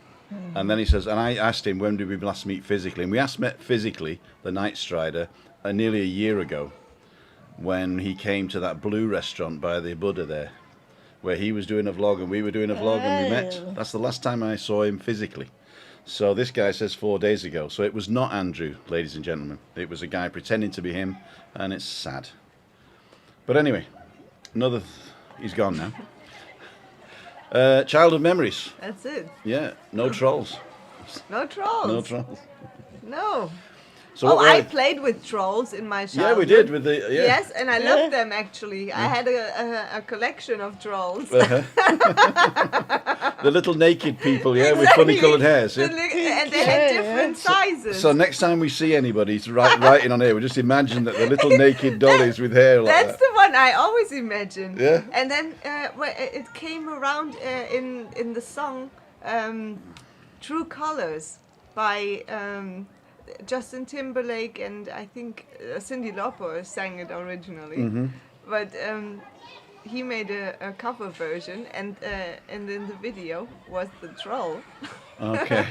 And then he says, and I asked him, when did we last meet physically? And we met physically, the Night Strider, nearly a year ago, when he came to that blue restaurant by the Buddha there, where he was doing a vlog and we were doing a vlog and we met. That's the last time I saw him physically. So this guy says 4 days ago. So it was not Andrew, ladies and gentlemen. It was a guy pretending to be him, and it's sad. But anyway, he's gone now. Childhood memories. That's it. Yeah, no trolls. No trolls. No trolls. No. So Oh, what I were- played with trolls in my childhood. Yeah, we did with the Yes, and I Yeah. loved them actually. I had a collection of trolls. The little naked people, yeah, with funny coloured hairs. Yeah? And they had Yeah, different yeah. sizes. So next time we see anybody writing on here, we just imagine that the little naked dollies with hair like That's that. the one I always imagine. Yeah. And then it came around in the song True Colors by Justin Timberlake, and I think Cyndi Lauper sang it originally. Mm-hmm. But he made a cover version, and in the video was the troll. Okay.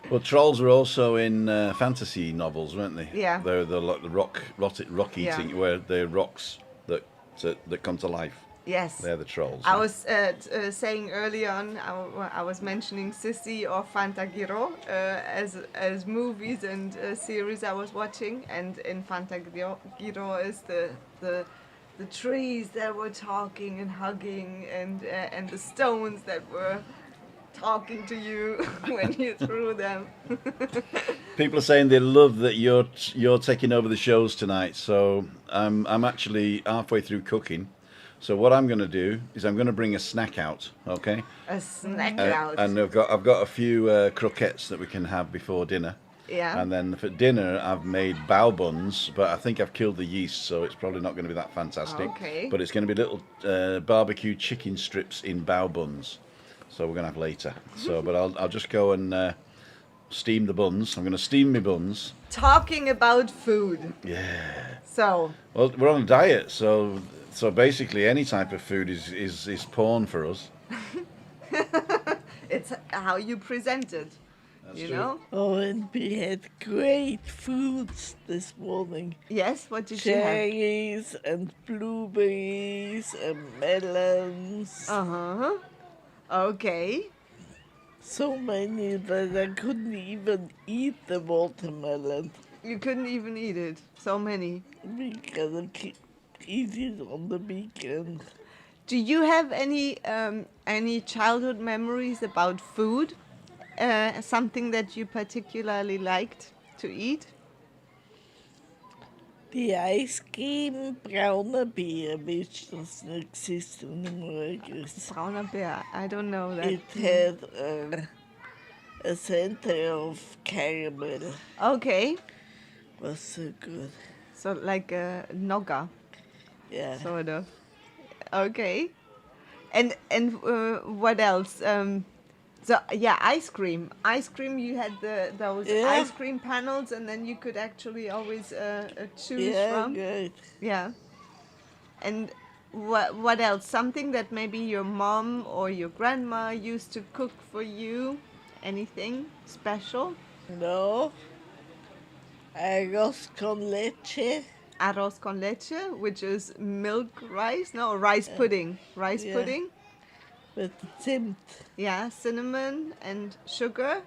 Well, trolls were also in fantasy novels, weren't they? Yeah. They're the rock eating, Yeah. where they're rocks that come to life. Yes. They're the trolls. I was saying early on, I was mentioning Sissi or Fantagiro as movies and series I was watching, and in Fantagiro is the trees that were talking and hugging, and the stones that were talking to you when you threw them. People are saying they love that you're taking over the shows tonight. So I'm actually halfway through cooking. So what I'm going to do is I'm going to bring a snack out, okay? A snack out. And I've got a few croquettes that we can have before dinner. Yeah. And then for dinner, I've made bao buns, but I think I've killed the yeast, so it's probably not going to be that fantastic. Okay. But it's going to be little barbecue chicken strips in bao buns. So we're going to have later. So, but I'll just go and steam the buns. I'm going to steam my buns. Talking about food. Yeah. So, Well, we're on a diet, so basically any type of food is porn for us. it's how you present it. That's you true. know? Oh, and we had great fruits this morning. Yes, what did you have? Cherries and blueberries and melons. Uh-huh. Okay. So many that I couldn't even eat the watermelon. You couldn't even eat it. So many. We gotta eat it on the weekend. Do you have any childhood memories about food? Something that you particularly liked to eat? The ice cream browner beer, which doesn't exist anymore, I guess. Brauner Bär. I don't know that. It had a center of caramel. Okay. Was so good. So like a Nogga, Yeah. sort of. Okay. And what else? So yeah, ice cream. Ice cream. You had those Yeah. ice cream panels, and then you could actually always choose Yeah, from. good. Yeah. And what else? Something that maybe your mom or your grandma used to cook for you? Anything special? No. Arroz con leche. Arroz con leche, which is milk rice. No, rice pudding. Rice Yeah. pudding. With zimt. Yeah, cinnamon and sugar.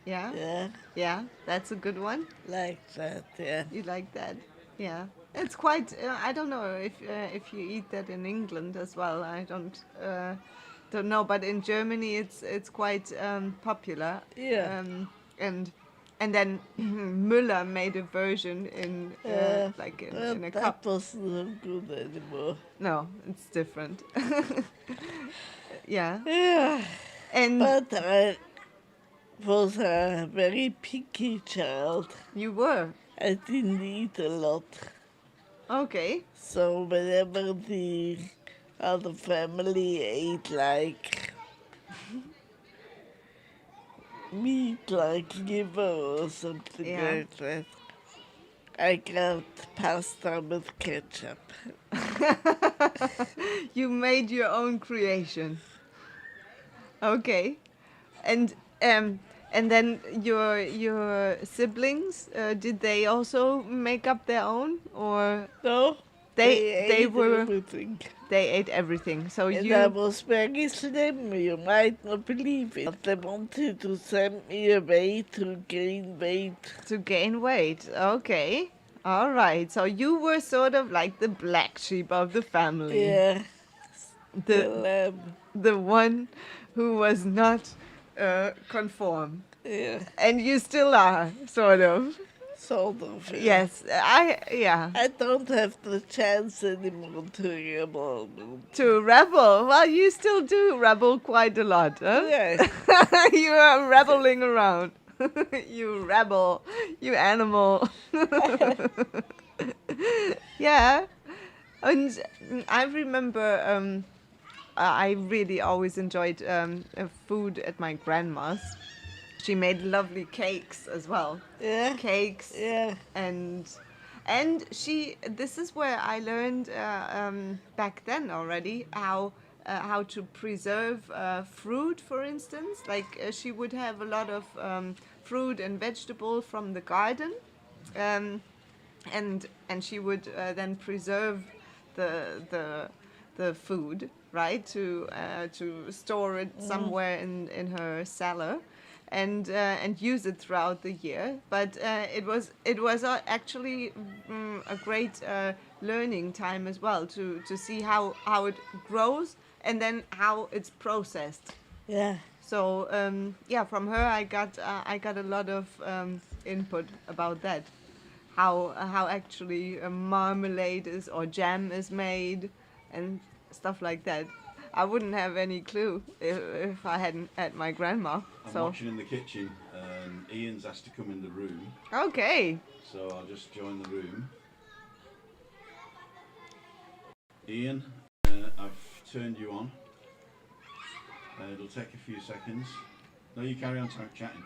Yeah, Yeah, yeah, that's a good one. like that, yeah. You like that? Yeah, it's quite. I don't know if you eat that in England as well. I don't know, but in Germany it's quite popular. Yeah. And And then Müller made a version in like in a cup. That wasn't so good anymore. No, it's different. Yeah. Yeah, And but I was a very picky child. you were. I didn't eat a lot. Okay. So whenever the other family ate like meat, like liver or something Yeah. like that, I got pasta with ketchup. You made your own creation. Okay. And then your siblings, did they also make up their own, or No, they ate were everything. they ate everything? So And you I was very slim, you might not believe it. They wanted to send me away to gain weight. to gain weight. Okay. All right. So you were sort of like the black sheep of the family. Yeah, The lamb. the one who was not conform. Yeah, And you still are, sort of. sort of. Yeah. Yes. I don't have the chance anymore to rebel. To rebel. Well, you still do rebel quite a lot, huh? Yeah, You are rebelling around. You rebel. You animal. Yeah. And I remember I really always enjoyed food at my grandma's. She made lovely cakes as well. yeah, Cakes. yeah. And she, this is where I learned back then already how to preserve fruit, for instance. Like she would have a lot of fruit and vegetable from the garden, and she would then preserve the food, right, to store it somewhere in her cellar. And use it throughout the year, but it was actually a great learning time as well to see how it grows and then how it's processed. Yeah, So yeah, from her I got a lot of input about that, how actually a marmalade is or jam is made and stuff like that. I wouldn't have any clue if I hadn't had my grandma. I'm So watching in the kitchen, and Ian's asked to come in the room, okay, so I'll just join the room. Ian, I've turned you on. It'll take a few seconds. No, you carry on chatting.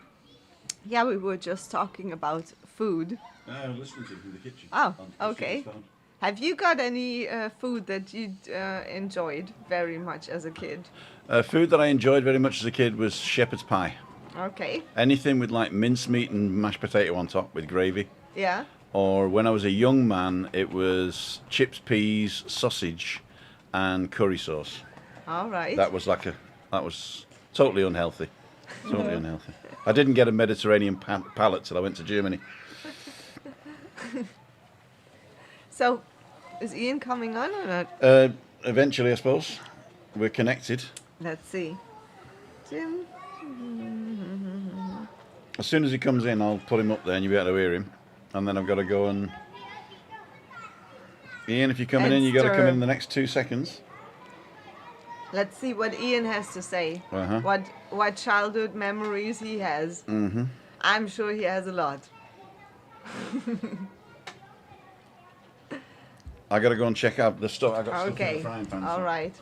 yeah, we were just talking about food. No, listening to you from the kitchen. Oh, on okay. Steve's phone. Have you got any food that you enjoyed very much as a kid? Food that I enjoyed very much as a kid was shepherd's pie. Okay, Anything with like mincemeat and mashed potato on top with gravy. yeah. Or when I was a young man, it was chips, peas, sausage, and curry sauce. All right. That was totally unhealthy. Totally unhealthy. I didn't get a Mediterranean palate till I went to Germany. So, is Ian coming on or not? Eventually, I suppose. We're connected. Let's see. Jim. As soon as he comes in, I'll put him up there and you'll be able to hear him. And then I've got to go and... Ian, if you're coming in, you've got to come in the next 2 seconds. Let's see what Ian has to say. Uh-huh. What childhood memories he has. Mm-hmm. I'm sure he has a lot. I got to go and check out the stuff. I got stuff in Okay. the frying pan. All right.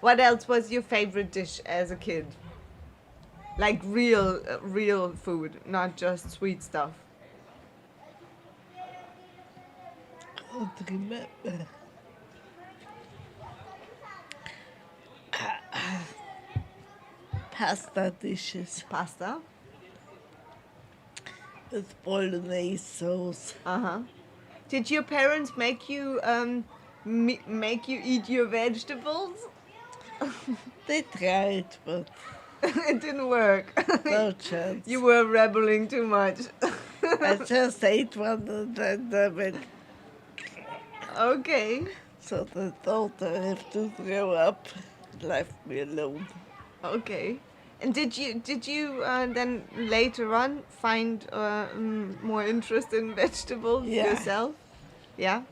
What else was your favorite dish as a kid? Like real food, not just sweet stuff. I don't remember. Pasta dishes Pasta. with bolognese sauce. Did your parents make you eat your vegetables? They tried, but It didn't work. no chance. You were rebelling too much. I just ate one and then I went, Okay. so they thought I have to throw up, left me alone. Okay. And did you then later on find more interest in vegetables Yeah. yourself? Yeah.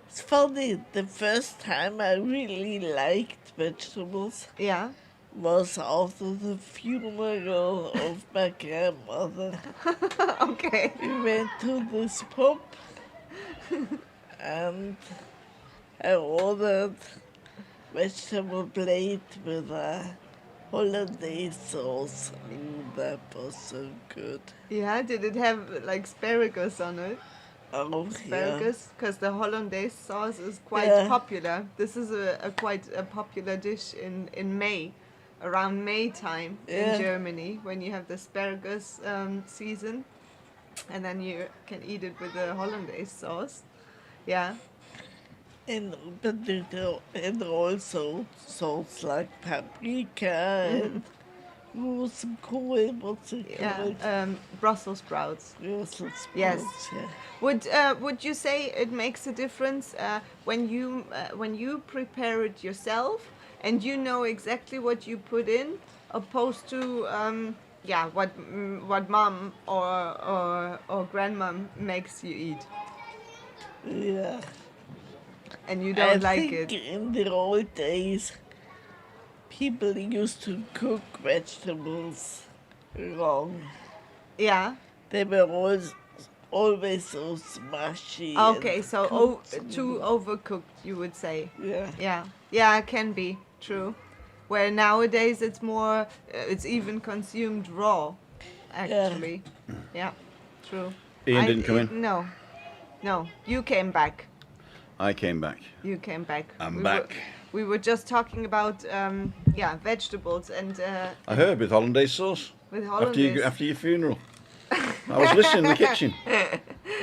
It's funny, the first time I really liked vegetables Yeah. was after the funeral of my grandmother. Okay. We went to this pub and I ordered vegetable plate with a hollandaise sauce. Ooh, that was so good. Yeah. Did it have like asparagus on it? Oh, Asparagus, because the hollandaise sauce is quite Yeah. popular. This is a quite a popular dish in May, around May time Yeah. in Germany, when you have the asparagus season, and then you can eat it with the hollandaise sauce. Yeah. And also sauce like paprika and rosenkohl, what's it Yeah. called? Brussels sprouts. Brussels Yes. sprouts, yeah. Would you say it makes a difference when you prepare it yourself and you know exactly what you put in, opposed to what mom or grandmom makes you eat Yeah. and you don't I like think it? in the old days, people used to cook vegetables wrong. Yeah. They were always so smushy. Okay, and so cooked too overcooked, you would say. Yeah. Yeah, yeah, it can be true. Where nowadays it's more, it's even consumed raw, actually. Yeah, true. Ian didn't come in? No, you came back. I came back. You came back. I'm back. We were just talking about vegetables and I heard with hollandaise sauce with hollandaise. after your funeral. I was listening in the kitchen.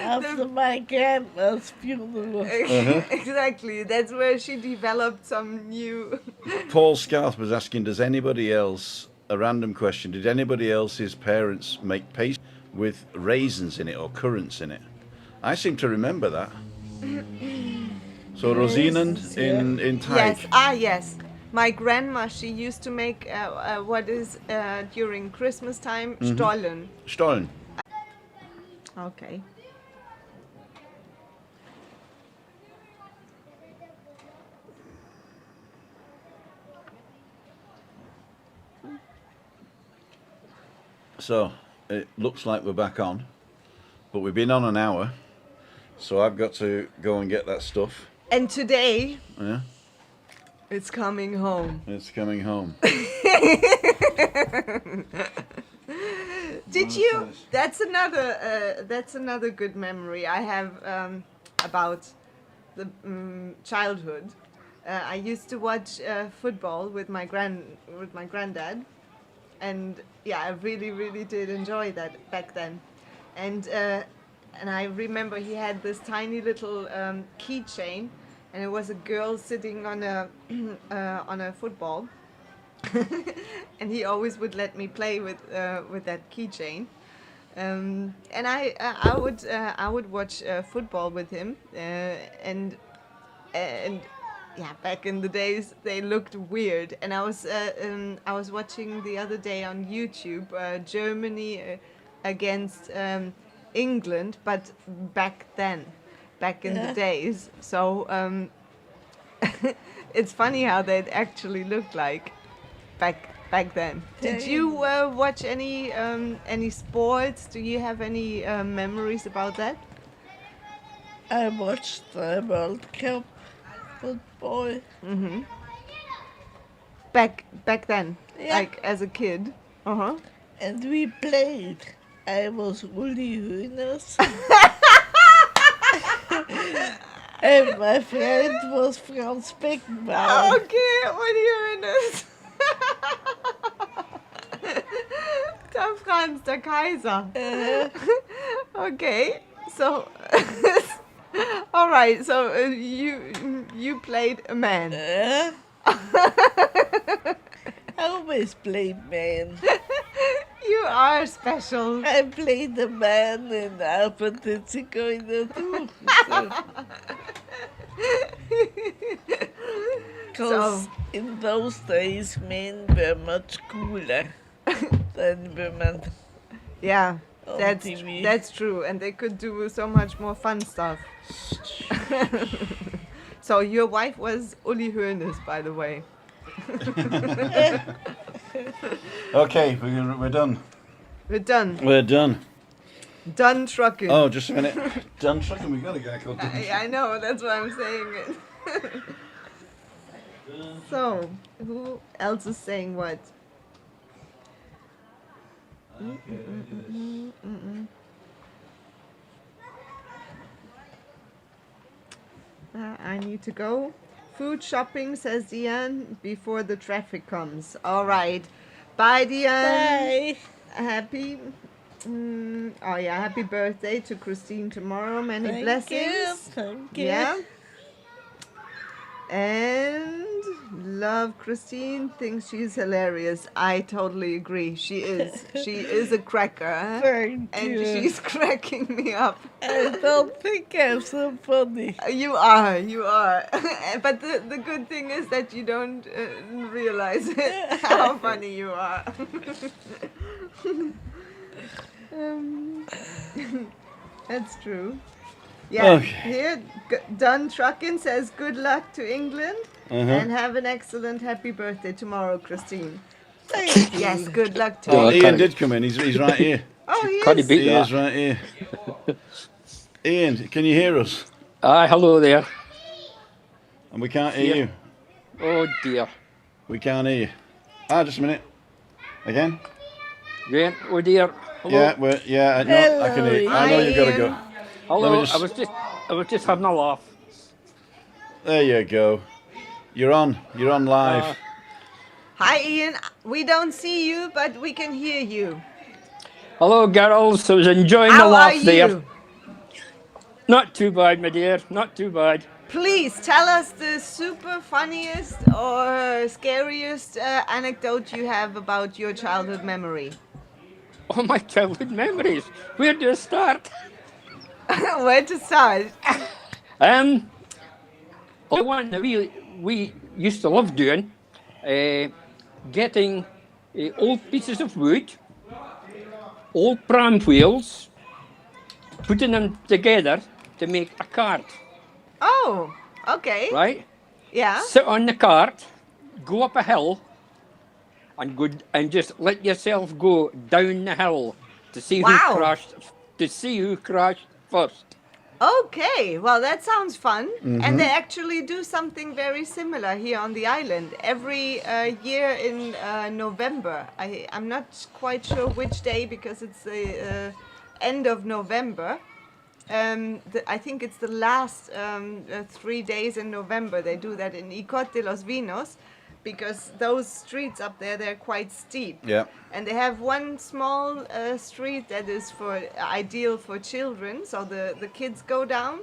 After my grandma's funeral. Exactly. That's where she developed some new. Paul Scarth was asking, does anybody else, a random question, did anybody else's parents make paste with raisins in it or currants in it? I seem to remember that. So rosinen in teig. Yes, yes. My grandma, she used to make what is during Christmas time, Stollen. Stollen. Okay. So it looks like we're back on, but we've been on an hour, so I've got to go and get that stuff. And today, Yeah, it's coming home. it's coming home. Did you? That's another good memory I have about the childhood. I used to watch football with my granddad, and yeah, I really did enjoy that back then. And I remember he had this tiny little keychain, and it was a girl sitting on a on a football. And he always would let me play with that keychain, and I would watch football with him, and yeah, back in the days they looked weird, and I was watching the other day on YouTube Germany against England, but back in the days, so it's funny how they actually looked like. Back then. Did you watch any sports? Do you have any memories about that? I watched the World Cup football. Back then, Yeah. like as a kid. And we played. I was Uli Hoeneß. And my friend was Franz Beckenbauer. Okay, what are you in this? Der Franz, der Kaiser. Okay, so all right. So you played a man. I always played man. You are special. I played the man in Alpha-Tizzico in the tour. So. because So- in those days men were much cooler than women. Yeah, On that's TV. that's true, and they could do so much more fun stuff. So your wife was Uli Hoeneß, by the way. Okay, we're done. We're done. We're done. Done trucking. Oh, just a minute. Done trucking. We got a guy called. I know, that's why I'm saying it. So, who else is saying what? I need to go. Food shopping, says Diane, before the traffic comes. All right. Bye, Diane. Bye. Happy. Happy birthday to Christine tomorrow. Many Thank blessings. you. Thank you. Yeah. And love Christine, thinks she's hilarious. I totally agree. She is. She is a cracker. Huh? Thank And you. she's cracking me up. I don't think I'm so funny. You are. But the good thing is that you don't realize it, how funny you are. That's true. Yeah, Okay. here, Dunn Truckin says good luck to England and have an excellent happy birthday tomorrow, Christine. Thank you. Yes, good luck to Oh, you. Ian can't- did come in. He's right here. Oh, he Can't he is. beat He that? is right here. Ian, can you hear us? Aye, hello there. And we can't hear Yeah. you. Oh dear. We can't hear you. Ah, just a minute. Again? Yeah, oh dear. Hello. Yeah, no, I can hear you. I know you've got to go. Hello. Let me just- I was just having a laugh. There you go. You're on live. Hi, Ian. We don't see you, but we can hear you. Hello, girls. I was enjoying the How are laugh there. you? Not too bad, my dear. Not too bad. Please tell us the super funniest or scariest anecdote you have about your childhood memory. Oh, my childhood memories. Where do I start? Where to start? The one that we used to love doing, getting old pieces of wood, old pram wheels, putting them together to make a cart, Oh, okay. right? Yeah. Sit on the cart, go up a hill, and go and just let yourself go down the hill to see Wow. who crashed first. Okay, well, that sounds fun. And they actually do something very similar here on the island. Every year in November, I'm not quite sure which day because it's the end of November. I think it's the last 3 days in November. They do that in Icot de los Vinos because those streets up there, they're quite steep. Yeah. And they have one small street that is ideal for children, so the kids go down,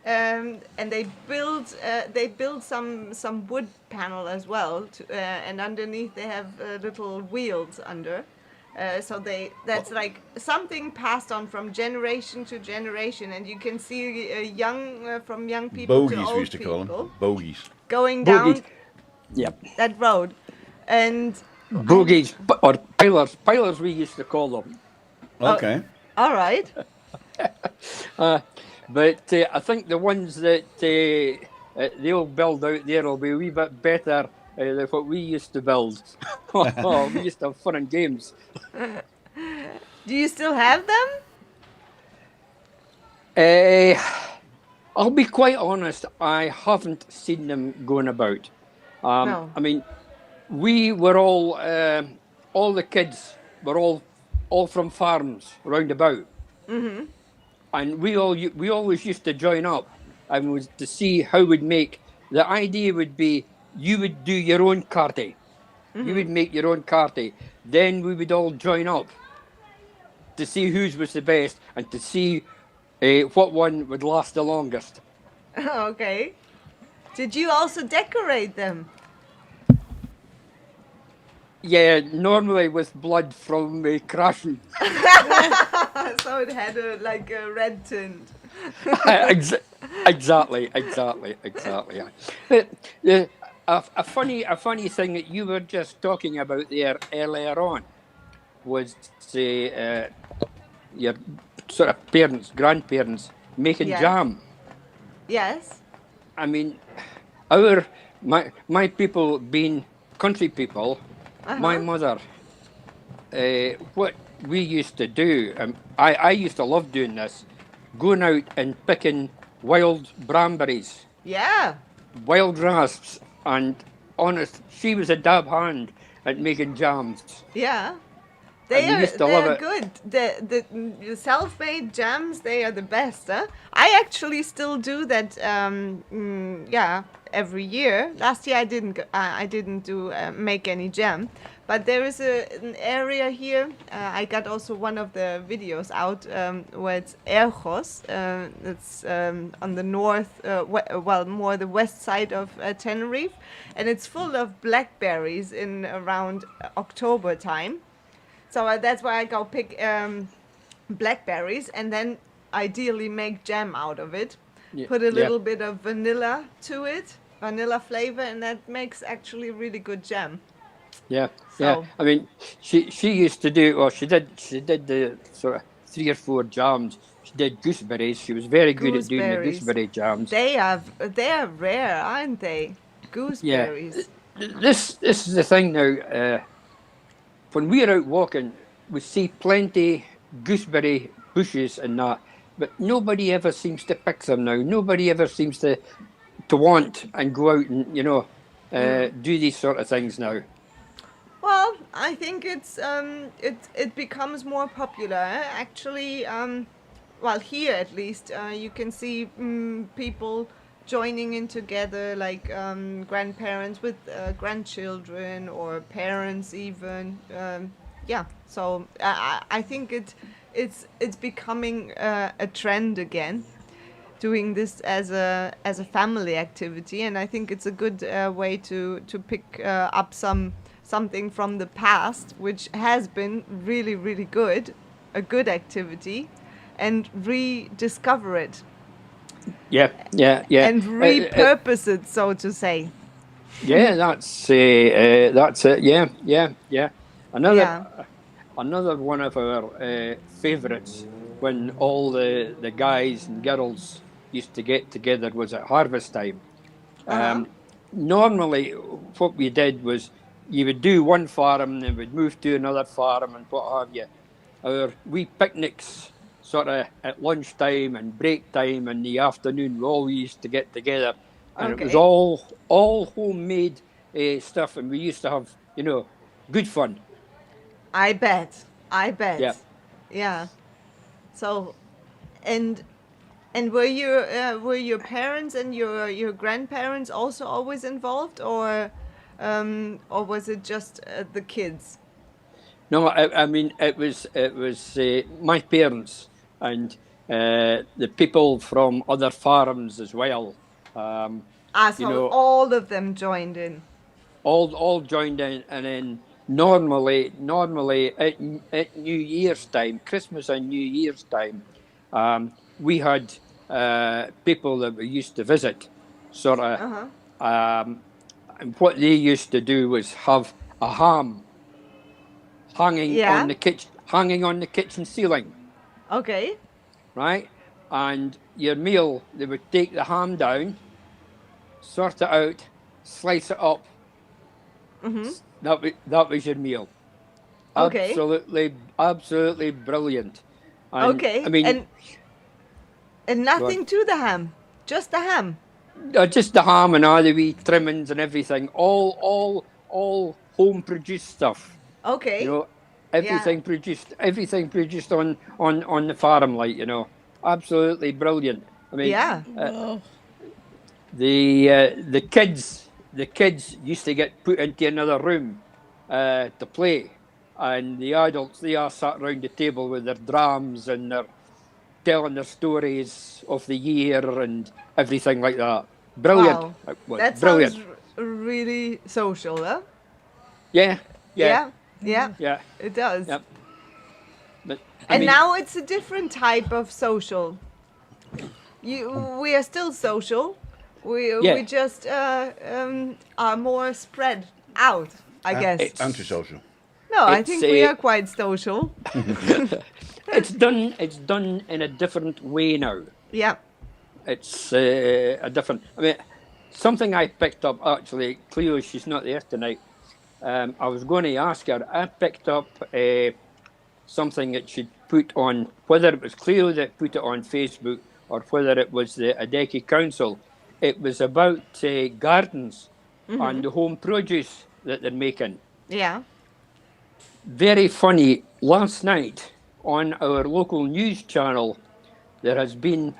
and they build some wood panel as well, and underneath they have little wheels under, so that's like something passed on from generation to generation, and you can see from young people to Bogies, old we used to call people them. Bogies. going Bogies. down Yep. that road, and Bogies, or pilers we used to call them. Okay. all right. But I think the ones that they'll build out there will be a wee bit better than what we used to build. We used to have fun and games. Do you still have them? I'll be quite honest, I haven't seen them going about. No. I mean, we were all the kids were all from farms round about. Mm-hmm. And we always used to join up and was to see how we'd make. The idea would be you would do your own carty. Mm-hmm. You would make your own carty. Then we would all join up to see whose was the best and to see what one would last the longest. Okay. Did you also decorate them? Yeah, normally with blood from crashing. So it had a red tint. Exactly. a funny thing that you were just talking about there earlier on was your sort of parents, grandparents making Yes. jam. Yes. I mean, my people being country people, my mother, what we used to do, I used to love doing this, going out and picking wild bramberries, Yeah. wild rasps, and honest, she was a dab hand at making jams, Yeah. and we used to love They're it. good. The self-made jams, they are the best. Huh? I actually still do that. Yeah, every year. Last year I didn't do make any jam, but there is an area here. I got also one of the videos out where it's Erjos. It's on the north, well, more the west side of Tenerife, and it's full of blackberries in around October time. So that's why I go pick blackberries and then ideally make jam out of it. Yeah, Put a yeah, little bit of vanilla to it, vanilla flavor, and that makes actually really good jam. yeah, yeah. So I mean, she used to do, or she did the sort of 3 or 4 jams. She did gooseberries. She was very good at doing the gooseberries, gooseberry jams. they are rare, aren't they? Yeah. Gooseberries. This is the thing now. When we're out walking, we see plenty gooseberry bushes and that, but nobody ever seems to pick them now. Nobody ever seems to want and go out and do these sort of things now. Well, I think it becomes more popular. Actually, well, here at least, you can see people joining in together, like grandparents with grandchildren or parents even. Yeah, so I think it's becoming a trend again, doing this as a family activity, and I think it's a good way to pick up something from the past, which has been really, really good, a good activity, and rediscover it Yeah, yeah, yeah. and repurpose it, so to say. Yeah, that's it. Yeah, yeah, yeah. Another Yeah. another one of our favourites when all the guys and girls used to get together was at harvest time. Uh-huh. Normally, what we did was you would do one farm, then we'd move to another farm, and what have you. Our wee picnics, sort of at lunchtime and break time in the afternoon, we all used to get together, and it was Okay. all homemade stuff, and we used to have good fun. I bet. I bet. Yeah. Yeah. So, and were your parents and your grandparents also always involved, or was it just the kids? No, I mean it was my parents and the people from other farms as well. Ah, You so know, all of them joined in. all joined in, and then normally at New Year's time, Christmas and New Year's time, we had people that we used to visit, sort of, Uh-huh. and what they used to do was have a ham Yeah. hanging on the kitchen ceiling, Okay. right? And your meal, they would take the ham down, sort it out, slice it up. That was your meal. Okay. Absolutely brilliant. And Okay. I mean, And go on. nothing to the ham. Just the ham. Just the ham and all the wee trimmings and everything, all home produced stuff. Okay. You know, Yeah. everything produced on the farm, like absolutely brilliant. I mean, Yeah. Wow. the kids used to get put into another room to play, and the adults they are sat around the table with their drums and they're telling their stories of the year and everything like that. Brilliant. Wow. It was That brilliant. sounds really social, huh? Yeah, yeah, Yeah. yeah, It does. yeah. But I And mean, now it's a different type of social. We are still social, We just are more spread out, I guess. Antisocial. No, I it's, think we are quite social. It's done in a different way now. Yeah. It's a different. I mean, something I picked up actually. Cleo, she's not there tonight. I was going to ask her. I picked up something that she'd put on, whether it was Cleo that put it on Facebook or whether it was the Adeki Council. It was about gardens and the home produce that they're making. Yeah. Very funny. Last night on our local news channel, there has been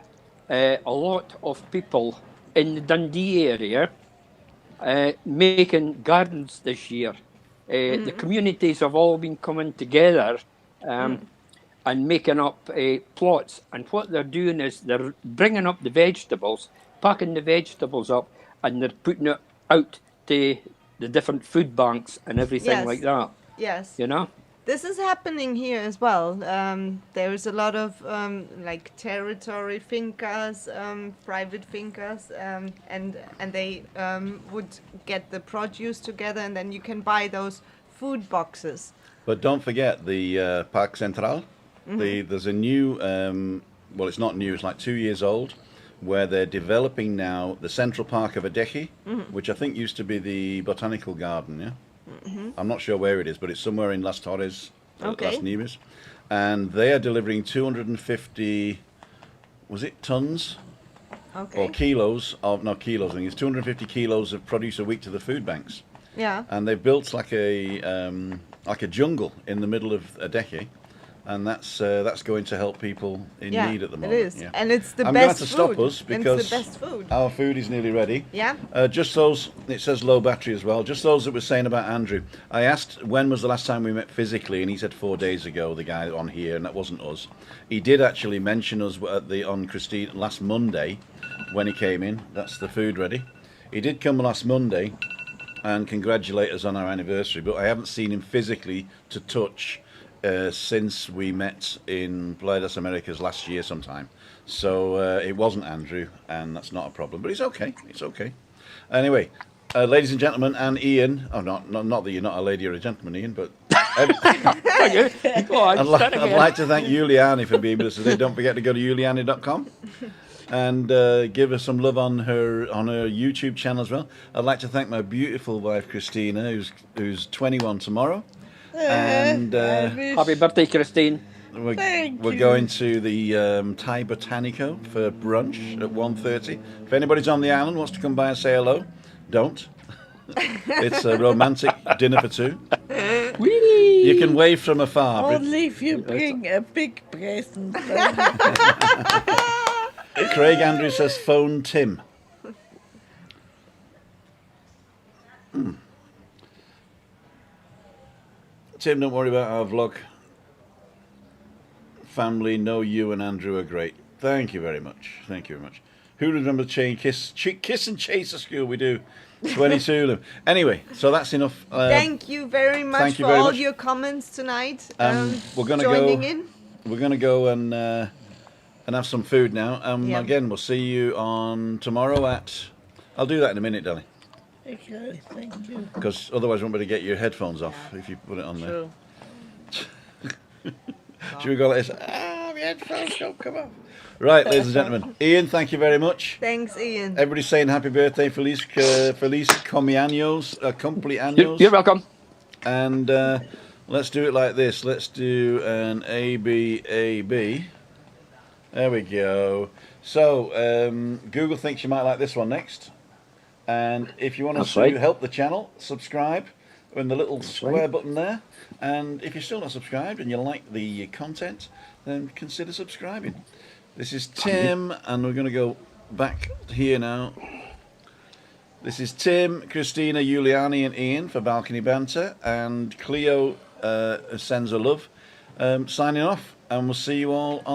a lot of people in the Dundee area making gardens this year. The communities have all been coming together and making up plots. And what they're doing is they're bringing up the vegetables, packing the vegetables up, and they're putting it out to the different food banks and everything like that. Yes. You know? This is happening here as well. There's a lot of like territory fincas, private fincas, and they would get the produce together, and then you can buy those food boxes. But don't forget the Parc Central. There's a new, well, it's not new, it's like 2 years old, where they're developing now the Central Park of Adeje, which I think used to be the Botanical Garden, yeah? I'm not sure where it is, but it's somewhere in Las Torres, Las Nieves. And they are delivering 250, was it tons? Or kilos of, not kilos, I think it's 250 kilos of produce a week to the food banks. Yeah. And they've built like a jungle in the middle of Adeje. And that's going to help people in need at the moment. It is, and it's the I'm best going to food. stop us because it's the best food. Our food is nearly ready. Yeah. Just those, it says low battery as well. Just those that were saying about Andrew. I asked when was the last time we met physically, and he said 4 days ago. The guy on here, and that wasn't us. He did actually mention us on Christine last Monday when he came in. That's the food ready. He did come last Monday and congratulate us on our anniversary, but I haven't seen him physically to touch. Since we met in Playa das Americas last year sometime. So it wasn't Andrew, and that's not a problem, but it's okay, it's okay. Anyway, ladies and gentlemen, and Ian, not that you're not a lady or a gentleman, Ian, but I'd like to thank Juliani for being with us today. Don't forget to go to juliani.com and give her some love on her YouTube channel as well. I'd like to thank my beautiful wife, Christina, who's 21 tomorrow. And happy birthday, Christine. We're going to the Thai Botanico for brunch at 1:30. If anybody's on the island wants to come by and say hello, don't. It's a romantic dinner for two. You can wave from afar. Only if you bring a big present. Craig Andrews says phone Tim. Tim, don't worry about our vlog. Family, know you and Andrew are great. Thank you very much. Thank you very much. Who remembers Kiss and Chase at school? We do. 22 of them. Anyway, so that's enough. Thank you very much for all your comments tonight. We're going to go and have some food now. Again, we'll see you on tomorrow at... I'll do that in a minute, darling. Okay, thank you. Because otherwise, you won't be able to get your headphones off if you put it on there. Should we go like this? My headphones don't come off. Right, ladies and gentlemen. Ian, thank you very much. Thanks, Ian. Everybody's saying happy birthday, Feliz cumpleaños. You're welcome. And let's do it like this. Let's do an ABAB. There we go. So, Google thinks you might like this one next. And if you want to help the channel, subscribe in the little square button there. And if you're still not subscribed and you like the content, then consider subscribing. This is Tim, and we're going to go back here now. This is Tim, Christina, Juliani, and Ian for Balcony Banter, and Cleo sends her love. Signing off, and we'll see you all on